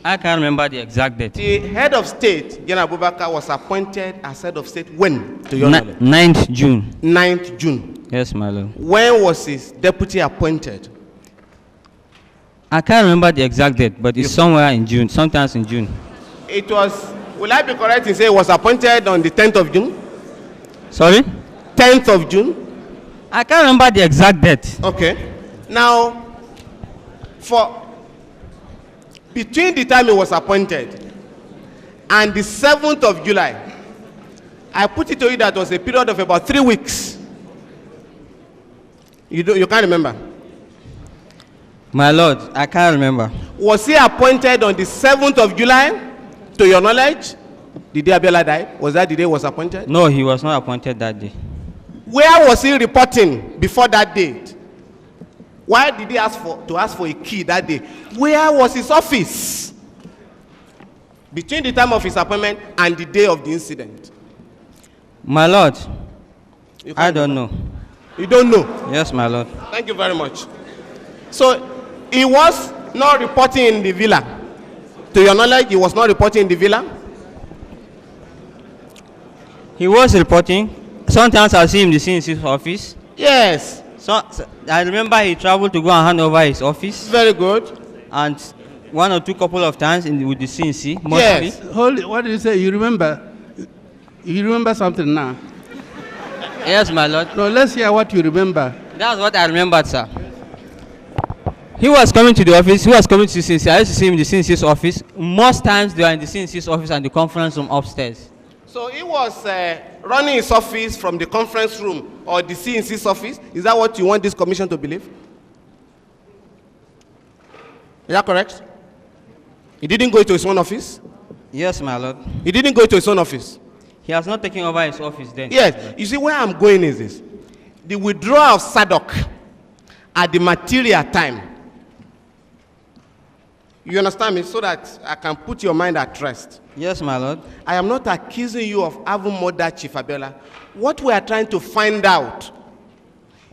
I can't remember the exact date. The head of state, General Abubakar, was appointed as head of state when, to your knowledge? 9th June. 9th June. Yes, my lord. When was his deputy appointed? I can't remember the exact date, but it's somewhere in June, sometimes in June. It was, will I be correct in saying it was appointed on the 10th of June? Sorry? 10th of June? I can't remember the exact date. Okay. Now, between the time he was appointed and the 7th of July, I put it to you that was a period of about 3 weeks. You can't remember? My lord, I can't remember. Was he appointed on the 7th of July, to your knowledge? The day Abiola died? Was that the day he was appointed? No, he was not appointed that day. Where was he reporting before that date? Why did he ask for a key that day? Where was his office between the time of his appointment and the day of the incident? My lord, I don't know. You don't know? Yes, my lord. Thank you very much. So, he was not reporting in the villa. To your knowledge, he was not reporting in the villa? He was reporting. Sometimes I see him in the CNC's office. Yes. So I remember he traveled to go and hand over his office. Very good. And one or two couple of times with the CNC, mostly. Yes. What did you say? You remember? You remember something now? Yes, my lord. No, let's hear what you remember. That's what I remembered, sir. He was coming to the office. He was coming to the CNC. I used to see him in the CNC's office. Most times they were in the CNC's office and the conference room upstairs. So he was running his office from the conference room or the CNC's office. Is that what you want this commission to believe? Is that correct? He didn't go to his own office? Yes, my lord. He didn't go to his own office? He has not taken over his office then. Yes. You see, where I'm going is this. The withdrawal of SADC at the material time You understand me? So that I can put your mind at rest. Yes, my lord. I am not accusing you of having murdered Chief Abiola. What we are trying to find out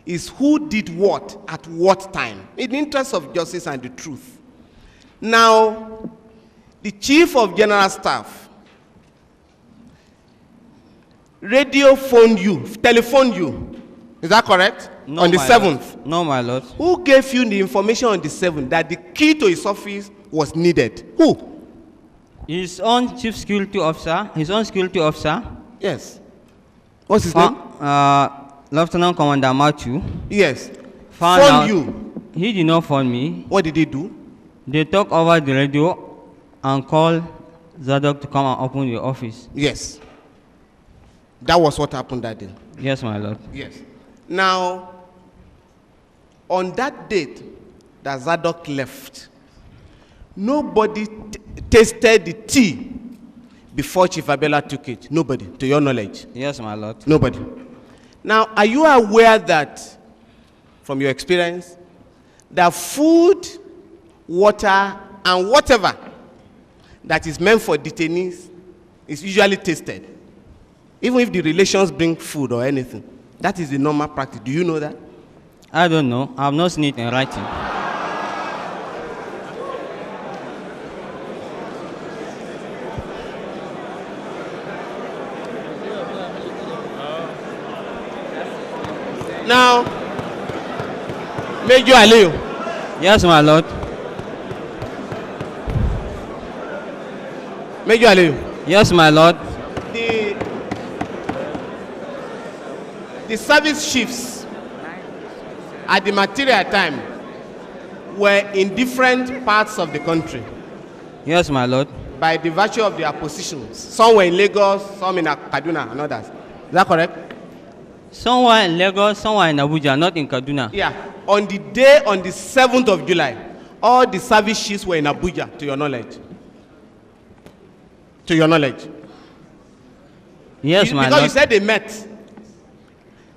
is who did what at what time, in the interest of justice and the truth. Now, the Chief of General Staff telephoned you. Is that correct? No, on the my 7th? lord. No, my lord. Who gave you the information on the 7th that the key to his office was needed? Who? His own chief security officer, Yes. What's his name? Lieutenant Commander Matthew. Yes. Found Phoned out- you. He did not phone me. What did he do? They talk over the radio and call Zadok to come and open the office. Yes. That was what happened that day. Yes, my lord. Yes. Now, on that date that Zadok left, nobody tasted the tea before Chief Abiola took it. Nobody, to your knowledge. Yes, my lord. Nobody. Now, are you aware that, from your experience, that food, water, and whatever that is meant for detainees is usually tasted? Even if the relations bring food or anything. That is the normal practice. Do you know that? I don't know. I have not seen it in writing. Now, Major Aliu. Yes, my lord. Major Aliu. Yes, my lord. The service chiefs at the material time were in different parts of the country. Yes, my lord. By the virtue of their positions. Some were in Lagos, some in Kaduna, and others. Is that correct? Some were in Lagos, some were in Abuja, not in Kaduna. Yeah. On the day, on the 7th of July, all the service chiefs were in Abuja, to your knowledge. To your knowledge. Yes, my because lord. you said they met.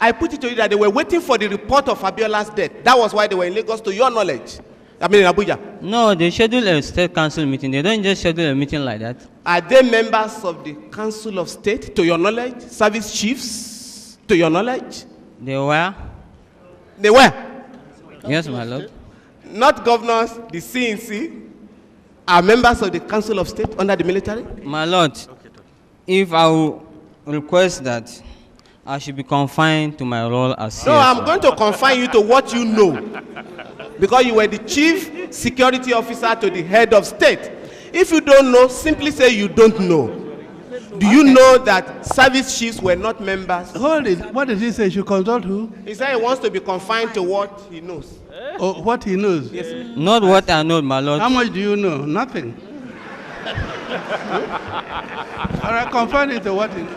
I put it to you that they were waiting for the report of Abiola's death. That was why they were in Lagos, to your knowledge. I mean in Abuja. No, they schedule a state council meeting. They don't just schedule a meeting like that. Are they members of the Council of State, to your knowledge? Service chiefs, to your knowledge? They were? They were? Yes, my lord. Not governors, the CNC, are members of the Council of State under the military? My lord, if I will request that I should be confined to my role as CSO. No, I'm going to confine you to what you know. Because you were the chief security officer to the head of state. If you don't know, simply say you don't know. Do you know that service chiefs were not members? Hold it. What did he say? You consult who? He said he wants to be confined to what he knows. Oh, what he knows? Yes. Not what I know, my lord. How much do you know? Nothing. All right, confine it to what he knows.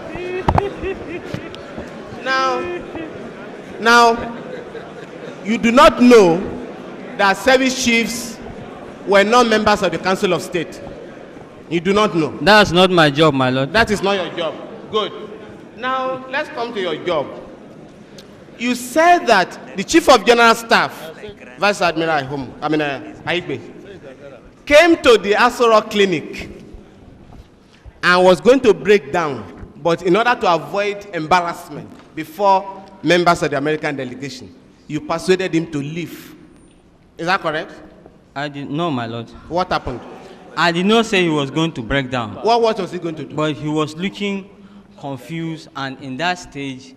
Now, you do not know that service chiefs were not members of the Council of State. You do not know. That's not my job, my lord. That is not your job. Good. Now, let's come to your job. You said that the Chief of General Staff, Vice Admiral Aigbe, came to the Asoro Clinic and was going to break down, but in order to avoid embarrassment before members of the American delegation, you persuaded him to leave. Is that correct? I did no, my lord. What happened? I did not say he was going to break down. What was he going to do? But he was looking confused, and in that stage,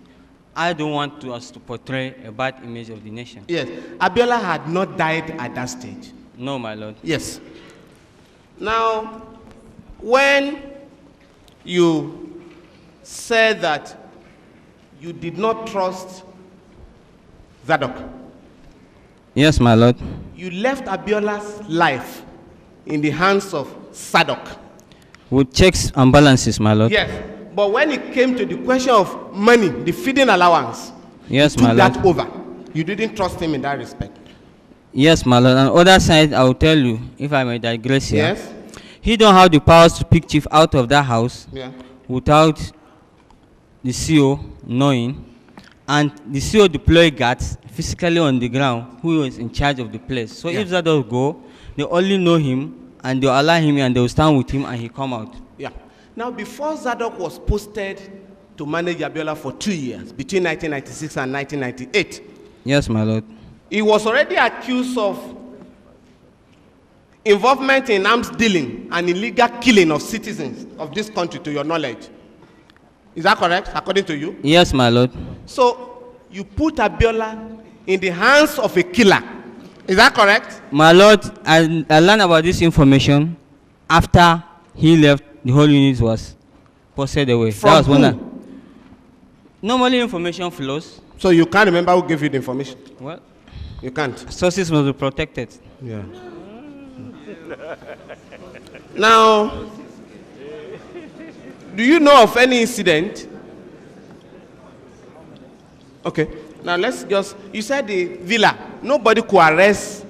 I don't want us to portray a bad image of the nation. Yes. Abiola had not died at that stage. No, my lord. Yes. Now, when you said that you did not trust Zadok, Yes, my lord. you left Abiola's life in the hands of Zadok. With checks and balances, my lord. Yes. But when it came to the question of money, the feeding allowance, Yes, you took my lord. that over. You didn't trust him in that respect. Yes, my lord. On the other side, I will tell you, if I may digress here. Yes? He don't have the powers to pick chief out of that house Yeah. without the CO knowing, and the CO deploy guards physically on the ground who was in charge of the place. So Yeah. if Zadok go, they only know him and they'll allow him and they'll stand with him and he come out. Yeah. Now, before Zadok was posted to manage Abiola for 2 years, between 1996 and 1998. Yes, my lord. He was already accused of involvement in arms dealing and illegal killing of citizens of this country, to your knowledge. Is that correct, according to you? Yes, my lord. So, you put Abiola in the hands of a killer. Is that correct? My lord, I learned about this information after he left. The whole unit was posted away. From that was who? when normally information flows. So you can't remember who gave you the information? Well, you can't. Sources must be protected. Yeah. Now, do you know of any incident? Okay. Now let's just, you said the villa. Nobody could arrest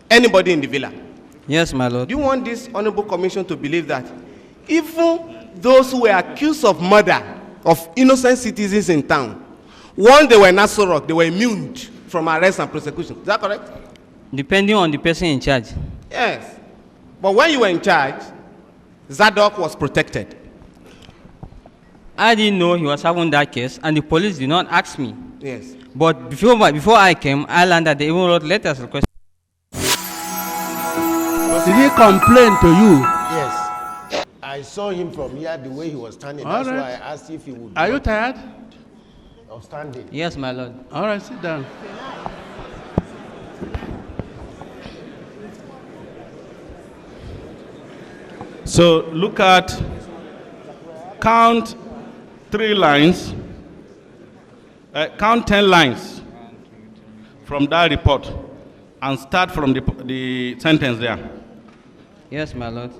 anybody in the villa. Yes, my lord. Do you want this honorable commission to believe that even those who were accused of murder of innocent citizens in town, once they were in Nassau Rock, they were immune from arrest and prosecution? Is that correct? Depending on the person in charge. Yes. But when you were in charge, Zadok was protected. I didn't know he was having that case, and the police did not ask me. Yes. But before I came, I learned that they even wrote letters requesting. Did he complain to you? Yes. I saw him from here, the way he was standing. All That's right. why I asked if he would. Are you tired? Of standing. Yes, my lord. All right, sit down. So look at, count 3 lines, count 10 lines from that report and start from the sentence there. Yes, my lord.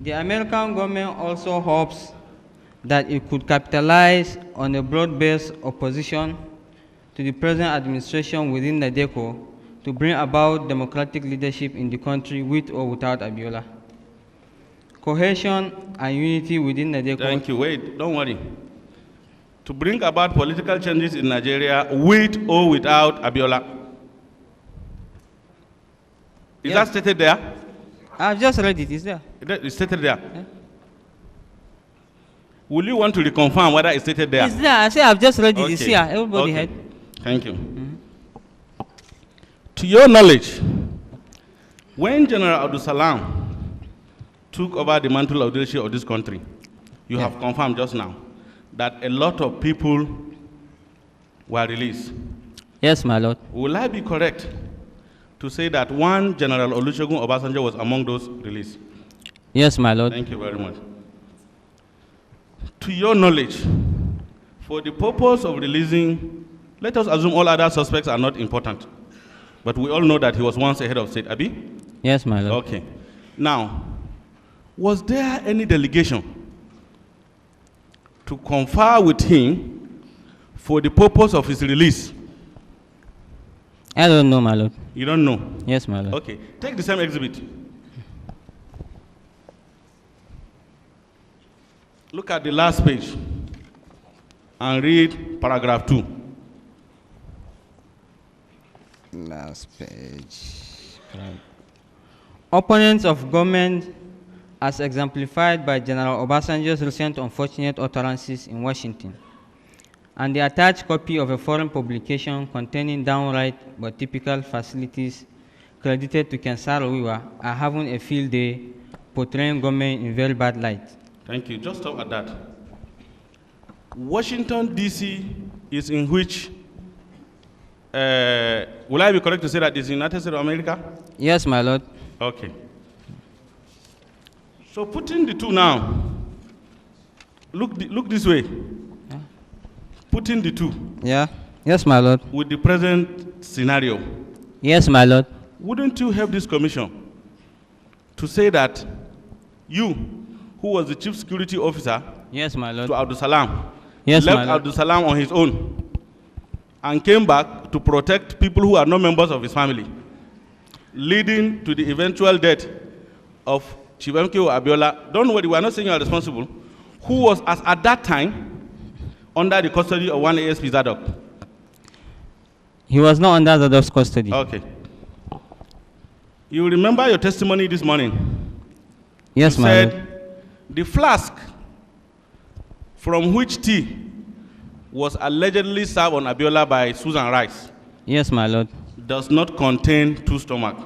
The American government also hopes that it could capitalize on a broad-based opposition to the present administration within the DECO to bring about democratic leadership in the country with or without Abiola. Cohesion and unity within the DECO. Thank you. Wait, don't worry. To bring about political changes in Nigeria with or without Abiola. Is that stated there? I've just read it. It's there. It's stated there. Yeah. Will you want to reconfirm whether it's stated there? It's there. I say I've just read it. Okay. It's here. Everybody Okay. heard. Thank you. To your knowledge, when General Abdul Salam took over the mantle of leadership of this country, you have confirmed just now that a lot of people were released. Yes, my lord. Will I be correct to say that one General Olusegun Obasanjo was among those released? Yes, my lord. Thank you very much. To your knowledge, for the purpose of releasing, let us assume all other suspects are not important, but we all know that he was once a head of state, Abi? Yes, my lord. Okay. Now, was there any delegation to confer with him for the purpose of his release? I don't know, my lord. You don't know? Yes, my lord. Okay. Take the same exhibit. Look at the last page and read paragraph 2. Last page. Opponents of government as exemplified by General Obasanjo's recent unfortunate utterances in Washington, and the attached copy of a foreign publication containing downright but typical facilities credited to Kensaro Wiwa are having a field day portraying government in very bad light. Thank you. Just stop at that. Washington, D.C. is in which, will I be correct to say that it's the United States of America? Yes, my lord. Okay. So putting the two now, look this way. Yeah. Putting the two. Yeah. Yes, my lord. With the present scenario. Yes, my lord. Wouldn't you help this commission to say that you, who was the chief security officer, yes, my lord, to Abdul Salam, yes, left my lord, Abdul Salam on his own and came back to protect people who are not members of his family, leading to the eventual death of Chief MKO Abiola? Don't worry, we are not saying you are responsible. Who was at that time under the custody of one ASP Zadok? He was not under Zadok's custody. Okay. You remember your testimony this morning? Yes, You my said lord. the flask from which tea was allegedly served on Abiola by Susan Rice Yes, my lord. does not contain 2 stomachs.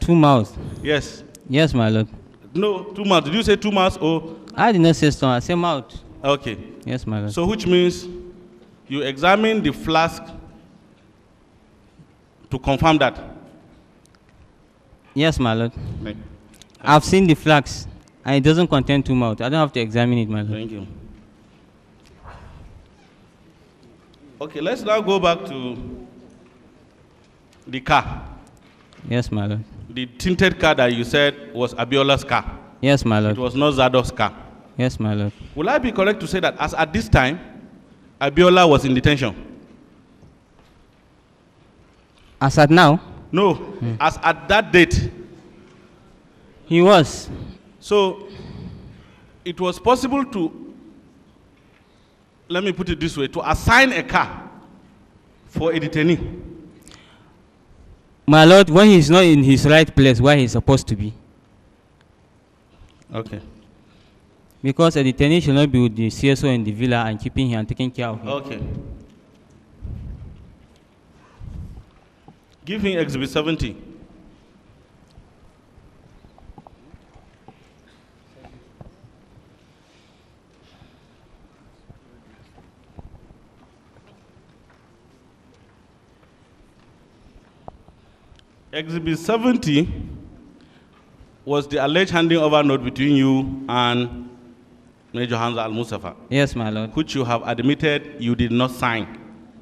2 mouths. Yes. Yes, my lord. No, 2 mouths. Did you say 2 mouths or? I did not say stomach, I said mouth. Okay. Yes, my lord. So which means you examine the flask to confirm that. Yes, my lord. Thank I've seen the flask, and it doesn't contain 2 mouths. I don't have to examine it, my lord. Thank you. Okay, let's now go back to the car. Yes, my lord. The tinted car that you said was Abiola's car. Yes, my lord. It was not Zadok's car. Yes, my lord. Will I be correct to say that as at this time, Abiola was in detention? As at now, No, as at that date. he was. So it was possible to, let me put it this way, to assign a car for a detainee. My lord, when he's not in his right place where he's supposed to be. Okay. Because a detainee should not be with the CSO in the villa and keeping him and taking care of him. Okay. Give him Exhibit 70. Exhibit 70 was the alleged handing over note between you and Major Hamza Al-Mustafa, Yes, my lord. which you have admitted you did not sign.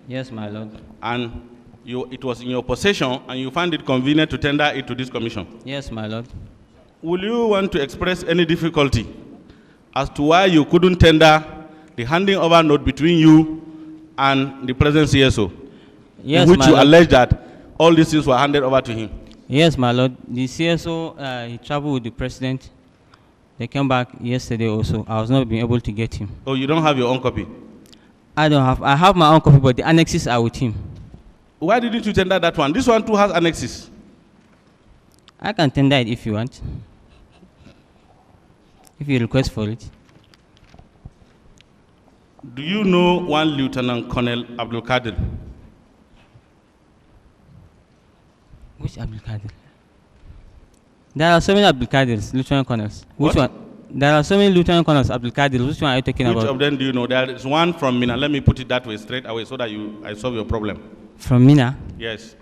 Yes, my lord. And it was in your possession, and you found it convenient to tender it to this commission. Yes, my lord. Will you want to express any difficulty as to why you couldn't tender the handing over note between you and the present CSO, Yes, in which my you lord. allege that all these things were handed over to him? Yes, my lord. The CSO, he traveled with the president. They came back yesterday also. I was not being able to get him. Oh, you don't have your own copy? I have my own copy, but the annexes are with him. Why didn't you tender that one? This one too has annexes. I can tender it if you want. If you request for it. Do you know one Lieutenant Colonel Abdul Kadir? Which Abdul Kadir? There are so many Abdul Kadirs, Lieutenant Colonels. Which What? one? There are so many Lieutenant Colonels, Abdul Kadirs. Which one are you talking Which about? of them do you know? There is one from Mina. Let me put it that way, straight away, so that I solve your problem. From Mina? Yes.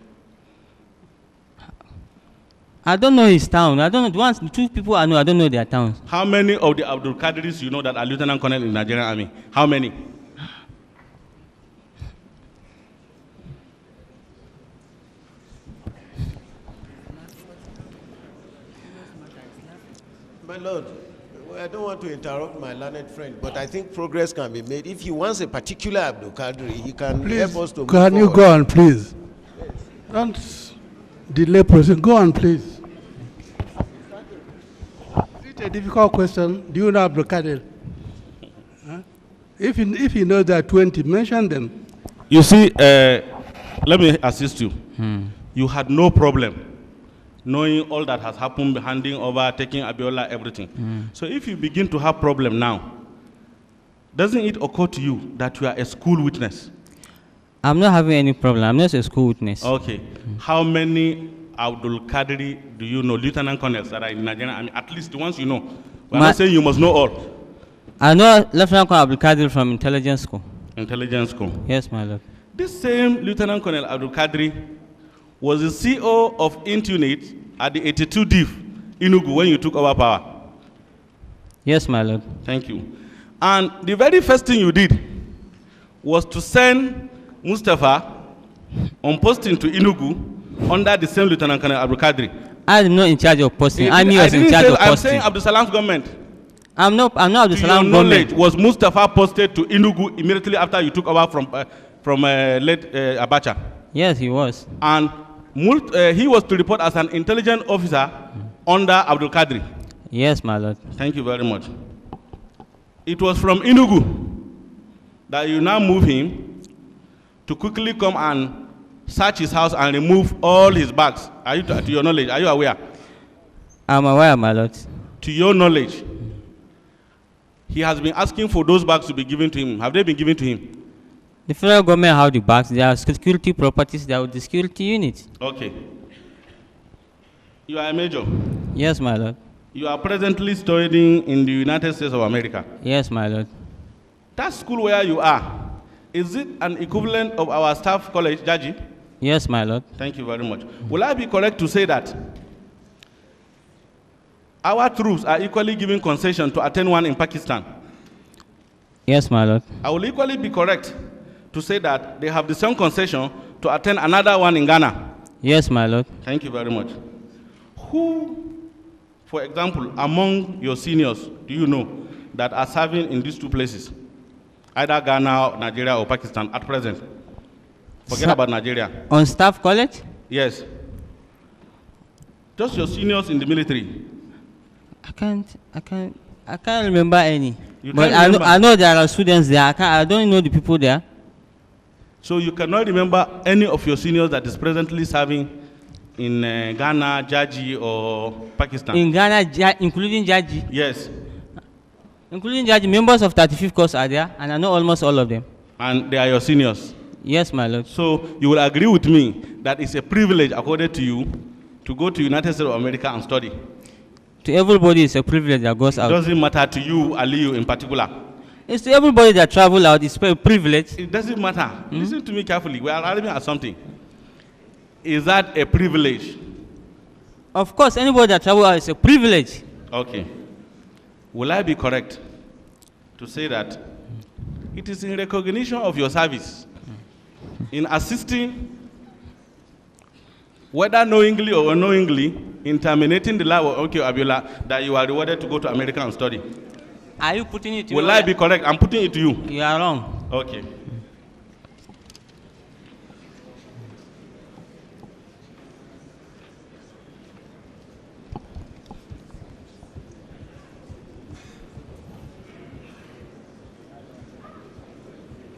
I don't know his town. I don't know. The 2 people I know, I don't know their towns. How many of the Abdul Kadiris you know that are Lieutenant Colonel in the Nigerian Army? How many? My lord, I don't want to interrupt my learned friend, but I think progress can be made. If he wants a particular Abdul Kadri, he can help us to move Can you forward. go on, please? Don't delay process. Go on, please. Is it a difficult question? Do you know Abdul Kadir? Huh? If you know there are 20, mention them. You see, let me assist you. You had no problem knowing all that has happened, handing over, taking Abiola, everything. So if you begin to have problem now, doesn't it occur to you that you are a school witness? I'm not having any problem. I'm not a school witness. Okay. How many Abdul Kadiri do you know, Lieutenant Colonels that are in Nigeria? I mean, at least the ones you know. We're not saying you must know all. I know Lieutenant Colonel Abdul Kadir from intelligence school. Intelligence school. Yes, my lord. This same Lieutenant Colonel Abdul Kadri was the CEO of Int Unit at the 82 Div, Enugu, when you took over power. Yes, my lord. Thank you. And the very first thing you did was to send Mustafa on posting to Enugu under the same Lieutenant Colonel Abdul Kadri. I'm not in charge of posting. I'm in charge of posting. I'm saying Abdul Salam's government. I'm not Abdul Salam To your knowledge, government. was Mustafa posted to Enugu immediately after you took over from late Abacha? Yes, he was. And he was to report as an intelligence officer under Abdul Kadri. Yes, my lord. Thank you very much. It was from Enugu that you now move him to quickly come and search his house and remove all his bags? Are you, to your knowledge, are you aware? I'm aware, my lord. To your knowledge, he has been asking for those bags to be given to him. Have they been given to him? The federal government have the bags. They are security properties. They are with the security unit. Okay. You are a major. Yes, my lord. You are presently studying in the United States of America. Yes, my lord. That school where you are, is it an equivalent of our staff college, Jaji? Yes, my lord. Thank you very much. Will I be correct to say that our troops are equally given concession to attend one in Pakistan? Yes, my lord. I will equally be correct to say that they have the same concession to attend another one in Ghana? Yes, my lord. Thank you very much. Who, for example, among your seniors, do you know that are serving in these two places? Either Ghana, Nigeria, or Pakistan at present? Forget about Nigeria. On staff college? Yes. Just your seniors in the military. I can't remember any. You but can't remember? I know there are students there. I don't know the people there. So you cannot remember any of your seniors that is presently serving in Ghana, Jaji, or Pakistan? In Ghana, including Jaji? Yes. Including Jaji, members of 35th course are there, and I know almost all of them. And they are your seniors? Yes, my lord. So you will agree with me that it's a privilege, according to you, to go to United States of America and study? To everybody, it's a privilege that goes out. It doesn't matter to you, Aliyu, in particular? It's to everybody that travel out. It's a privilege. It doesn't matter. Listen to me carefully. We are arriving at something. Is that a privilege? Of course, anybody that travel out is a privilege. Okay. Will I be correct to say that it is in recognition of your service in assisting, whether knowingly or unknowingly, in terminating the life of MKO Abiola, that you are rewarded to go to America and study? Are you putting it to Will I be correct? I'm putting it to you. You are wrong. Okay.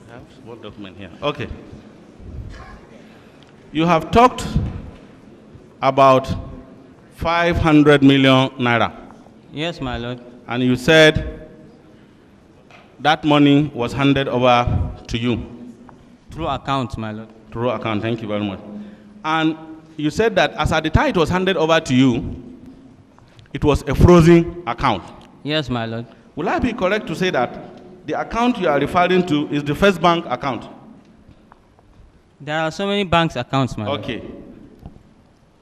I have one document here. Okay. You have talked about 500 million naira. Yes, my lord. And you said that money was handed over to you. Through account, my lord. Through account, thank you very much. And you said that as at the time it was handed over to you, it was a frozen account. Yes, my lord. Will I be correct to say that the account you are referring to is the First Bank account? There are so many banks accounts, my lord. Okay.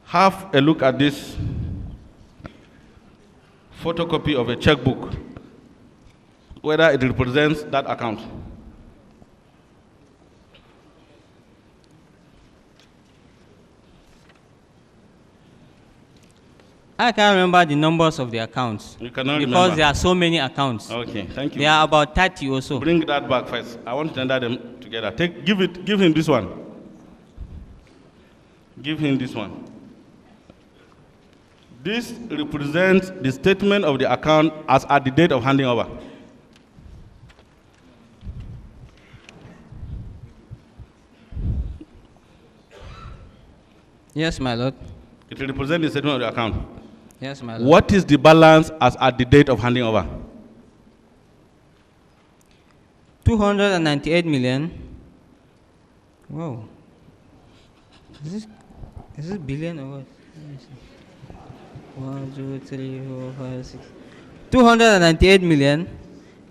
Have a look at this photocopy of a checkbook, whether it represents that account. I can't remember the numbers of the accounts. You cannot because remember? There are so many accounts. Okay, thank you. There are about 30 or so. Bring that back first. I want to tender them together. Give him this one. Give him this one. This represents the statement of the account as at the date of handing over. Yes, my lord. It represents the statement of the account. Yes, my lord. What is the balance as at the date of handing over? 298 million. Whoa. Is this billion or what? 1, 2, 3, 4, 5, 6. 298 million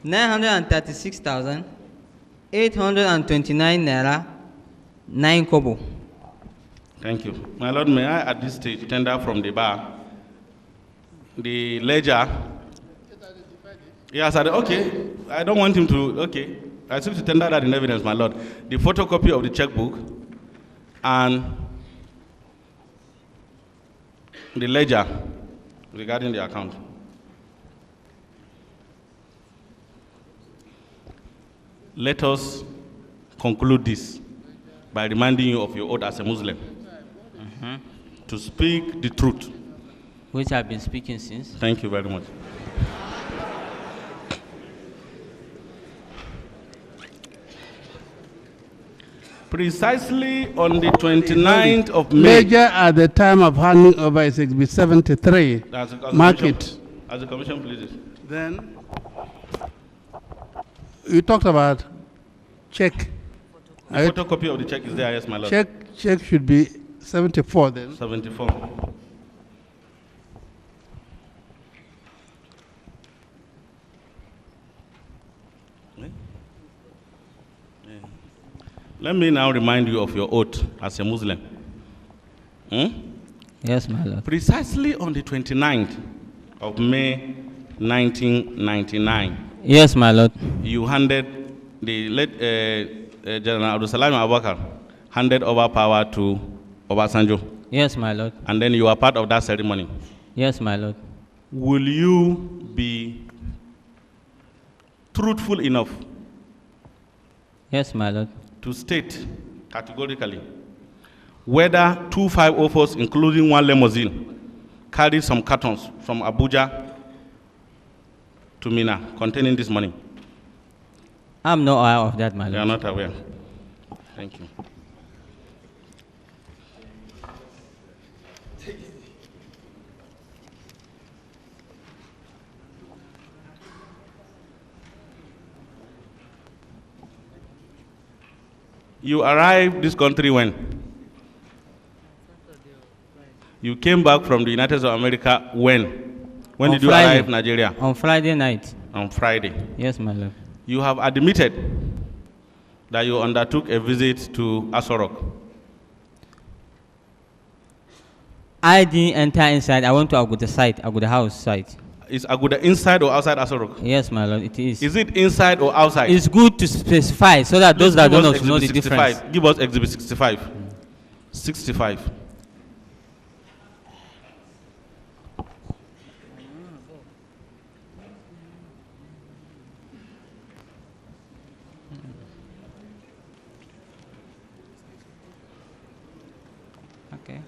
936,829 naira 9 kobo. Thank you. My lord, may I at this stage tender from the bar the ledger? Yes, okay. I don't want him to, okay. I seem to tender that in evidence, my lord. The photocopy of the checkbook and the ledger regarding the account. Let us conclude this by reminding you of your oath as a Muslim to speak the truth. Which I've been speaking since. Thank you very much. Precisely on the 29th of May. Major at the time of handing over is Exhibit 73. Mark it. As the commission pleases. Then you talked about check. The photocopy of the check is there, yes, my lord. Check should be 74 then. 74. Let me now remind you of your oath as a Muslim. Yes, my lord. Precisely on the 29th of May 1999. Yes, my lord. You handed the late General Abdulsalam Abubakar handed over power to Obasanjo. Yes, my lord. And then you are part of that ceremony. Yes, my lord. Will you be truthful enough? Yes, my lord. To state categorically whether 2504s, including one limousine, carried some cartons from Abuja to Mina containing this money? I'm not aware of that, my lord. You are not aware. Thank you. You arrived this country when? You came back from the United States of America when? When did you arrive Nigeria? On Friday night. On Friday. Yes, my lord. You have admitted that you undertook a visit to Aso Rock. I didn't enter inside. I went to Aguda site, Aguda house site. Is Aguda inside or outside Aso Rock? Yes, my lord, it is. Is it inside or outside? It's good to specify so that those that don't know the 65. difference. Give us Exhibit 65. 65. Okay.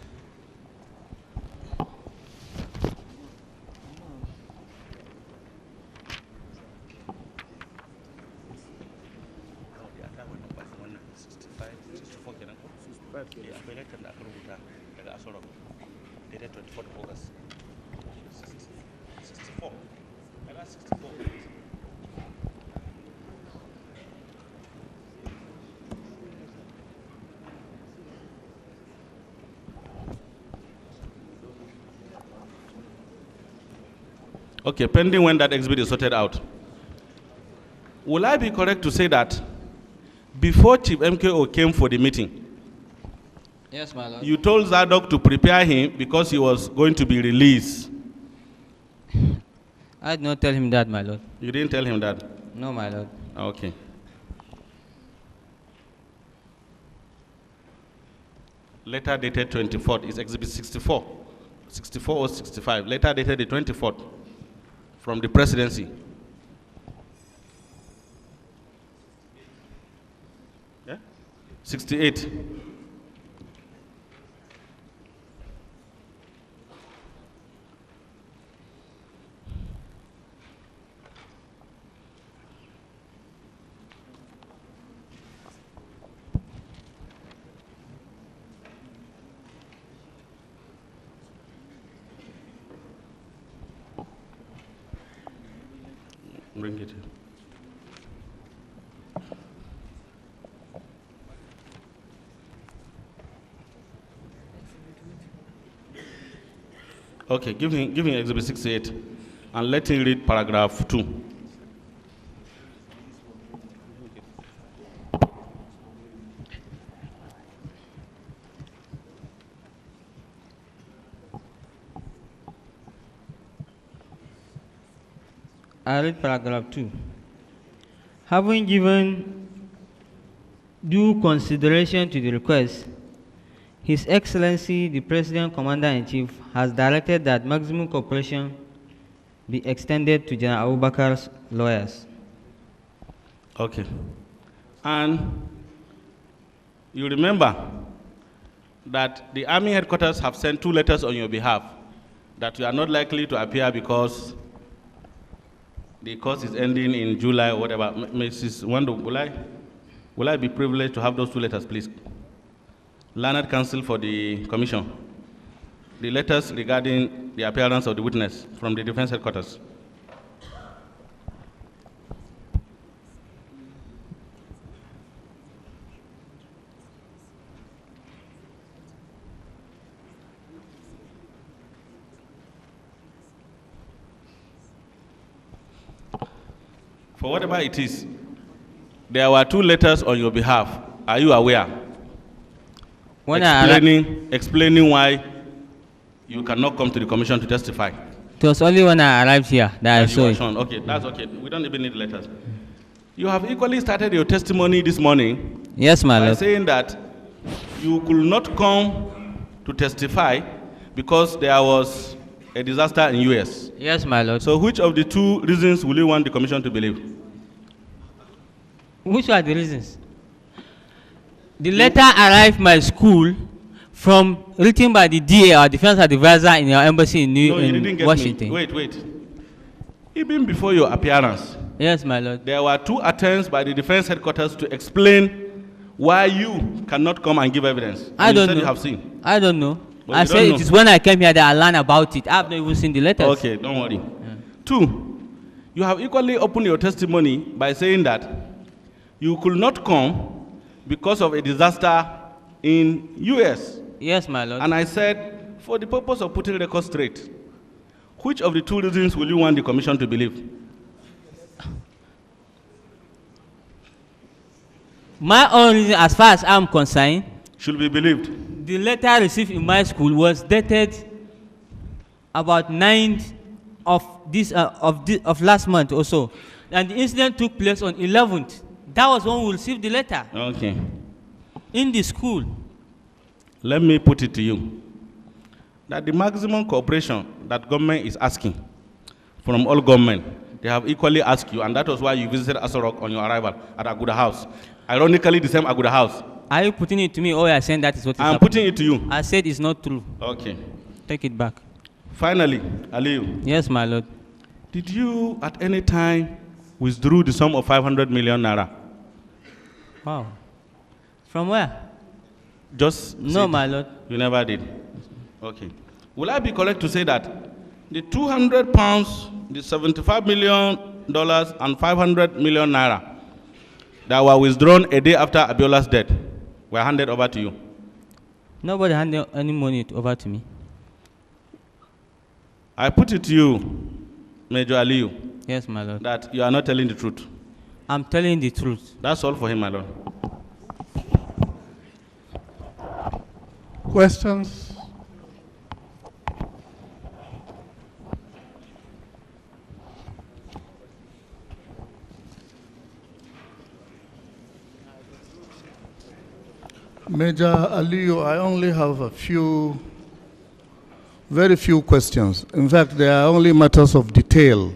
Okay, pending when that exhibit is sorted out. Will I be correct to say that before Chief MKO came for the meeting, Yes, my lord. you told Zadok to prepare him because he was going to be released? I did not tell him that, my lord. You didn't tell him that? No, my lord. Okay. Letter dated 24th is Exhibit 64. 64 or 65. Letter dated the 24th from the presidency. Yeah? 68. Bring it here. Okay, give him Exhibit 68 and let him read paragraph 2. I read paragraph 2. Having given due consideration to the request, His Excellency the President Commander-in-Chief has directed that maximum cooperation be extended to General Abubakar's lawyers. Okay. And you remember that the Army headquarters have sent 2 letters on your behalf that you are not likely to appear because the course is ending in July or whatever. Mrs. Wando, will I? Will I be privileged to have those 2 letters, please? Learned counsel for the commission. The letters regarding the appearance of the witness from the defense headquarters. For whatever it is, there were 2 letters on your behalf. Are you aware? Explaining why you cannot come to the commission to testify. It was only when I arrived here that I saw it. Okay, that's okay. We don't even need letters. You have equally started your testimony this morning. Yes, my lord. By saying that you could not come to testify because there was a disaster in US. Yes, my lord. So which of the 2 reasons will you want the commission to believe? Which are the reasons? The letter arrived my school from written by the DA or defense advisor in your embassy in Washington. Wait. Even before your appearance. Yes, my lord. There were 2 attempts by the defense headquarters to explain why you cannot come and give evidence. I don't know. You have seen. I don't know. But I said it is when I came here that I learned about it. I have not even seen the letters. Okay, don't worry. Yeah. 2, you have equally opened your testimony by saying that you could not come because of a disaster in US. Yes, my lord. And I said, for the purpose of putting records straight, which of the 2 reasons will you want the commission to believe? My own reason, as far as I'm concerned, should be believed. The letter received in my school was dated about 9th of last month or so, and the incident took place on 11th. That was when we received the letter. Okay. In the school. Let me put it to you that the maximum cooperation that government is asking from all government, they have equally asked you, and that was why you visited Asorok on your arrival at Aguda House. Ironically, the same Aguda House. Are you putting it to me or are you saying that is what is I'm happening? putting it to you. I said it's not true. Okay. Take it back. Finally, Aliyu. Yes, my lord. Did you at any time withdraw the sum of 500 million naira? Wow. From where? Just no, my lord. You never did. Okay. Will I be correct to say that the 200 pounds, the $75 million and 500 million naira that were withdrawn a day after Abiola's death were handed over to you? Nobody handed any money over to me. I put it to you, Major Aliyu. Yes, my lord. That you are not telling the truth. I'm telling the truth. That's all for him, my lord. Questions? Major Aliyu, I only have very few questions. In fact, they are only matters of detail.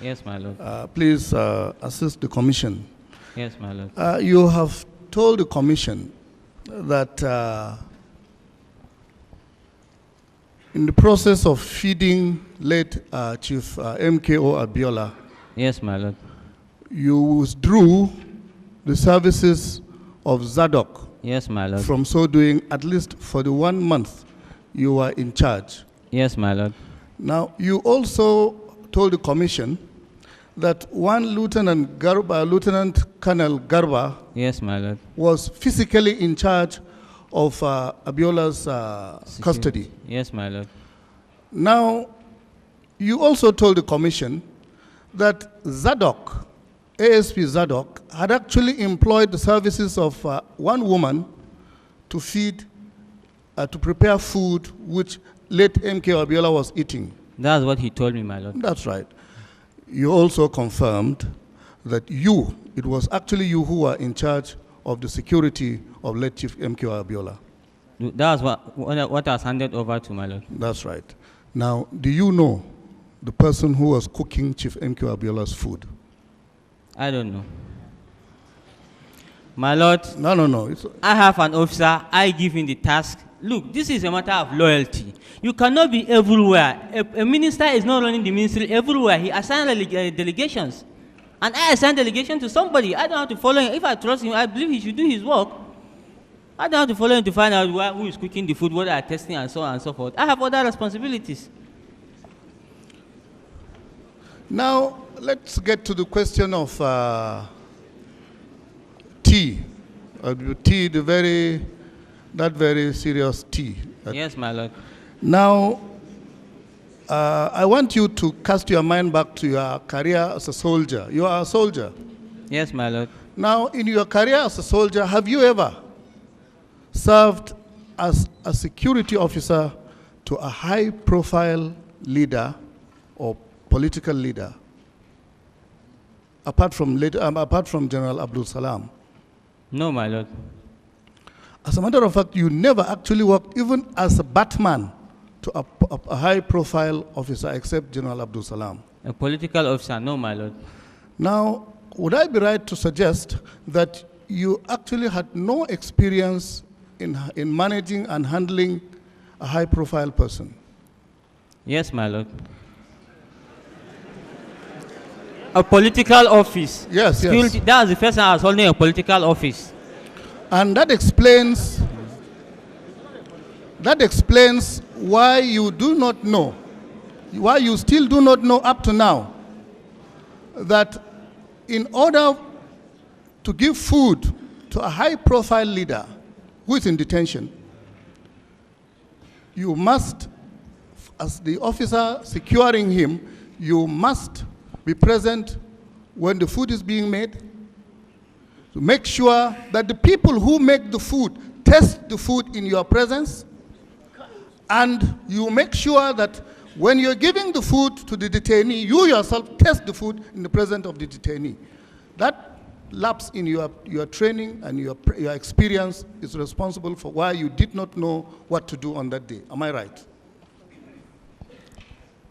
Yes, my lord. Please assist the commission. Yes, my lord. You have told the commission that in the process of feeding late Chief MKO Abiola, yes, my lord, you withdrew the services of Zadok. Yes, my lord. From so doing, at least for the 1 month you were in charge. Yes, my lord. Now, you also told the commission that one Lieutenant Garba, Lieutenant Colonel Garba, yes, my lord, was physically in charge of Abiola's custody. Yes, my lord. Now, you also told the commission that Zadok, ASP Zadok, had actually employed the services of one woman to feed, to prepare food which late MKO Abiola was eating. That's what he told me, my lord. That's right. You also confirmed that it was actually you who were in charge of the security of late Chief MKO Abiola. That was what I was handed over to, my lord. That's right. Now, do you know the person who was cooking Chief MKO Abiola's food? I don't know. My lord, no. I have an officer, I give him the task. Look, this is a matter of loyalty. You cannot be everywhere. A minister is not running the ministry everywhere. He assigns delegations. And I assign delegation to somebody. I don't have to follow him. If I trust him, I believe he should do his work. I don't have to follow him to find out who is cooking the food, what they are testing, and so on and so forth. I have other responsibilities. Now, let's get to the question of tea. Tea, that very serious tea. Yes, my lord. Now, I want you to cast your mind back to your career as a soldier. You are a soldier. Yes, my lord. Now, in your career as a soldier, have you ever served as a security officer to a high-profile leader or political leader, apart from General Abdul Salam? No, my lord. As a matter of fact, you never actually worked even as a batman to a high-profile officer except General Abdul Salam. A political officer? No, my lord. Now, would I be right to suggest that you actually had no experience in managing and handling a high-profile person? Yes, my lord. A political office? Yes, security, yes. That was the first time I was holding a political office. And that explains why you do not know, why you still do not know up to now, that in order to give food to a high-profile leader who is in detention, you must, as the officer securing him, you must be present when the food is being made, to make sure that the people who make the food test the food in your presence, and you make sure that when you're giving the food to the detainee, you yourself test the food in the presence of the detainee. That lapse in your training and your experience is responsible for why you did not know what to do on that day. Am I right?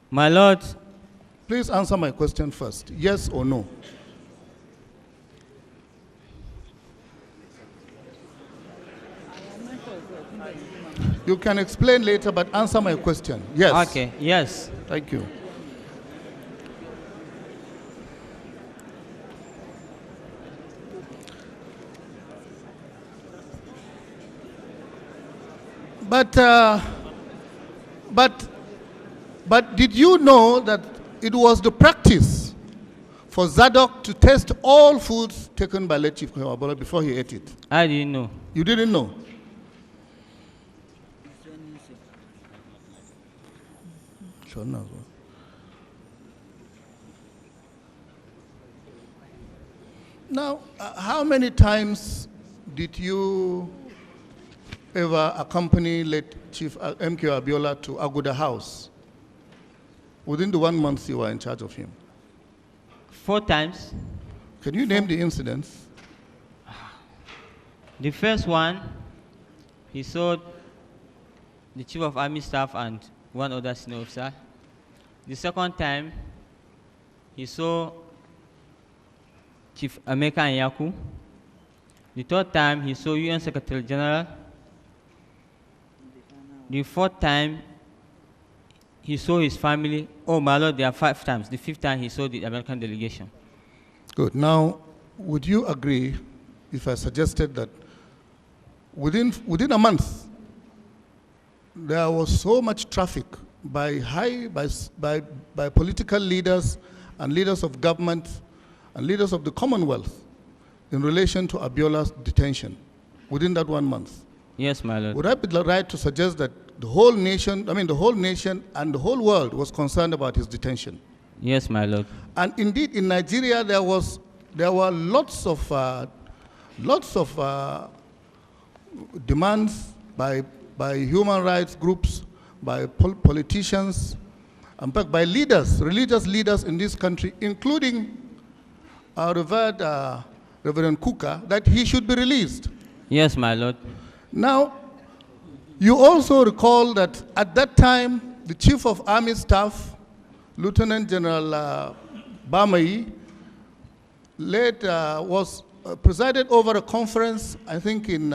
My lord. Please answer my question first, yes or no. You can explain later, but answer my question. Yes. Okay, yes. Thank you. But did you know that it was the practice for Zadok to test all foods taken by late Chief Abiola before he ate it? I didn't know. You didn't know? Now, how many times did you ever accompany late Chief MKO Abiola to Aguda House within the 1 month you were in charge of him? 4 times. Can you name the incidents? The first one, he saw the Chief of Army Staff and one other senior officer. The second time, he saw Chief Anyaoku. The third time, he saw UN Secretary General. The fourth time, he saw his family. Oh, my lord, there are 5 times. The 5th time, he saw the American delegation. Good. Now, would you agree if I suggested that within a month, there was so much traffic by political leaders and leaders of government and leaders of the Commonwealth in relation to Abiola's detention within that 1 month? Yes, my lord. Would I be right to suggest that the whole nation and the whole world was concerned about his detention? Yes, my lord. And indeed, in Nigeria, there were lots of demands by human rights groups, by politicians, and by leaders, religious leaders in this country, including our revered Reverend Kuka, that he should be released. Yes, my lord. Now, you also recall that at that time, the Chief of Army Staff, Lieutenant General Bamai, was presided over a conference, I think in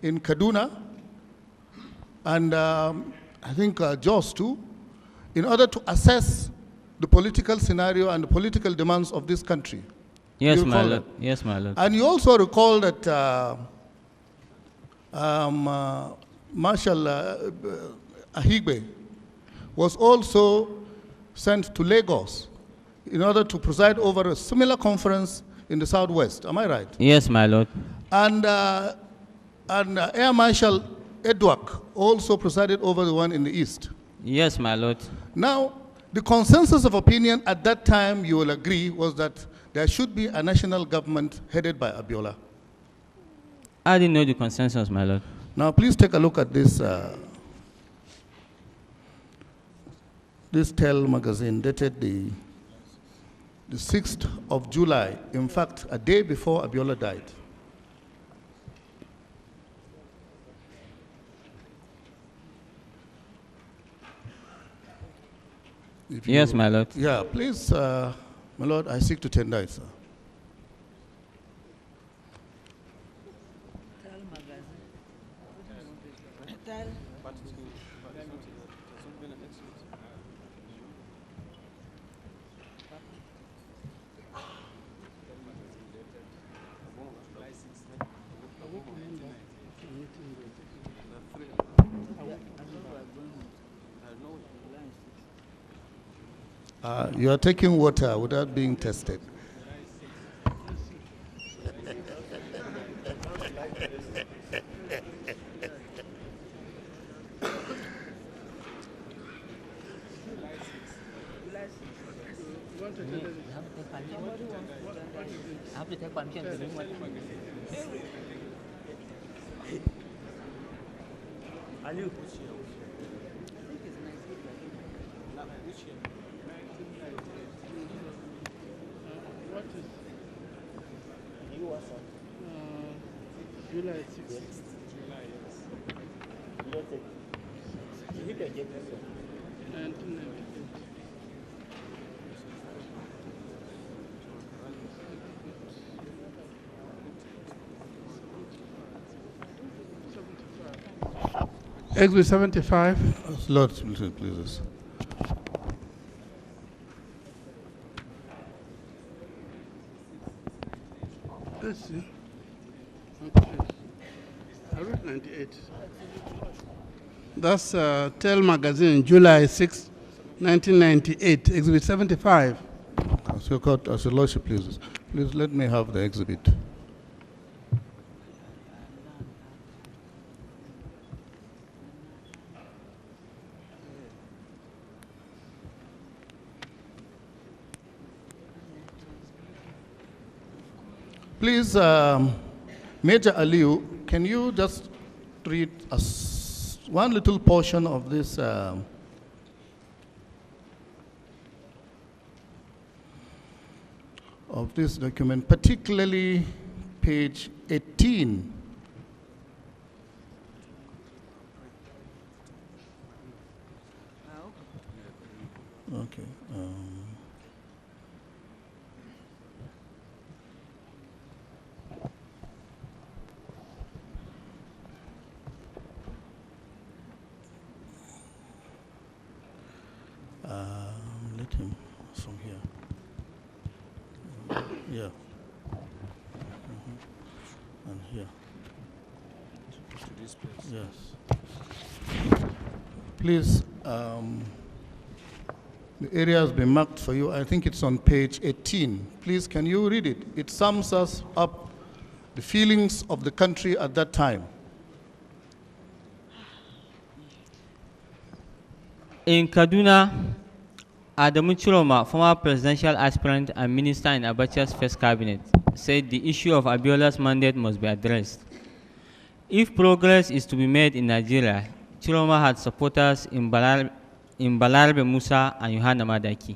Kaduna, and I think Jos too, in order to assess the political scenario and the political demands of this country. Yes, You my recall lord. that? Yes, my lord. And you also recall that Marshal Ahigbe was also sent to Lagos in order to preside over a similar conference in the Southwest. Am I right? Yes, my lord. And Air Marshal Edward also presided over the one in the East. Yes, my lord. Now, the consensus of opinion at that time, you will agree, was that there should be a national government headed by Abiola. I didn't know the consensus, my lord. Now, please take a look at this this Tell magazine dated the 6th of July, in fact, a day before Abiola died. Yes, my lord. Yeah, please, my lord, I seek to tender it, sir. You are taking water without being tested. July 6th. Exhibit 75. Lord, please. Let's see. I wrote 98. That's Tell magazine, July 6, 1998, exhibit 75. As your lordship pleases. Please let me have the exhibit. Please, Major Aliu, can you just read us one little portion of this document, particularly page 18. Okay. Let him from here. Yeah. And here. To this place. Yes. Please, the area has been marked for you. I think it's on page 18. Please, can you read it? It sums us up the feelings of the country at that time. In Kaduna, Adamu Chiroma, former presidential aspirant and minister in Abacha's first cabinet, said the issue of Abiola's mandate must be addressed. If progress is to be made in Nigeria, Chiroma had supporters in Balarbe Musa and Yohana Madaki.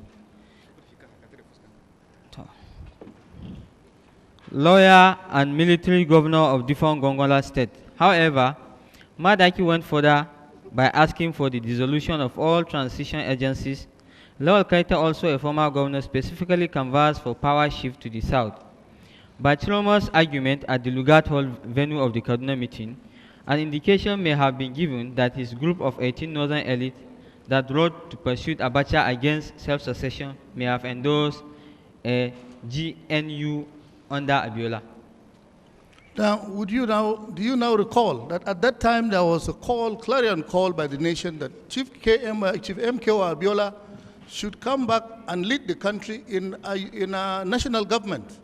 Lawyer and military governor of Difon Gongola State. However, Madaki went further by asking for the dissolution of all transition agencies. Lawal Kaita, also a former governor, specifically canvassed for power shift to the south. By Chiroma's argument at the Lugat Hall venue of the Kaduna meeting, an indication may have been given that his group of 18 northern elite that wrote to pursue Abacha against self-succession may have endorsed a GNU under Abiola. Now, do you now recall that at that time there was a call, clarion call by the nation that Chief MKO Abiola should come back and lead the country in a national government?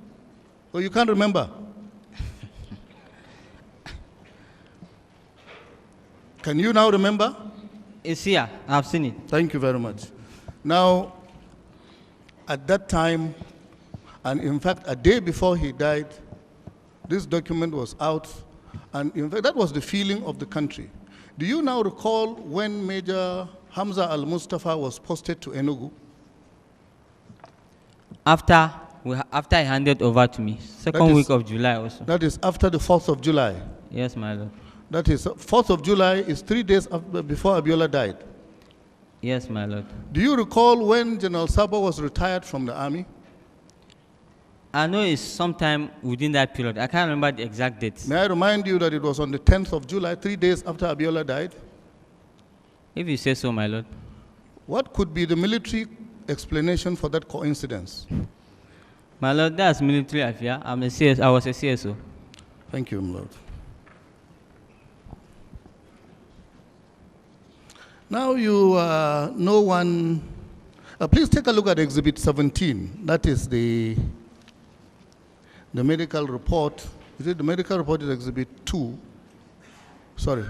Or you can't remember? Can you now remember? It's here. I've seen it. Thank you very much. Now, at that time, and in fact, a day before he died, this document was out, and in fact, that was the feeling of the country. Do you now recall when Major Hamza Al-Mustafa was posted to Enugu? After he handed over to me, second week of July also. That is after the 4th of July? Yes, my lord. That is, 4th of July is 3 days before Abiola died? Yes, my lord. Do you recall when General Sabo was retired from the army? I know it's sometime within that period. I can't remember the exact dates. May I remind you that it was on the 10th of July, 3 days after Abiola died? If you say so, my lord. What could be the military explanation for that coincidence? My lord, that's military affair. I was a CSO. Thank you, my lord. Now you know one. Please take a look at Exhibit 17. That is the medical report. Is it the medical report? Is Exhibit 2? Sorry.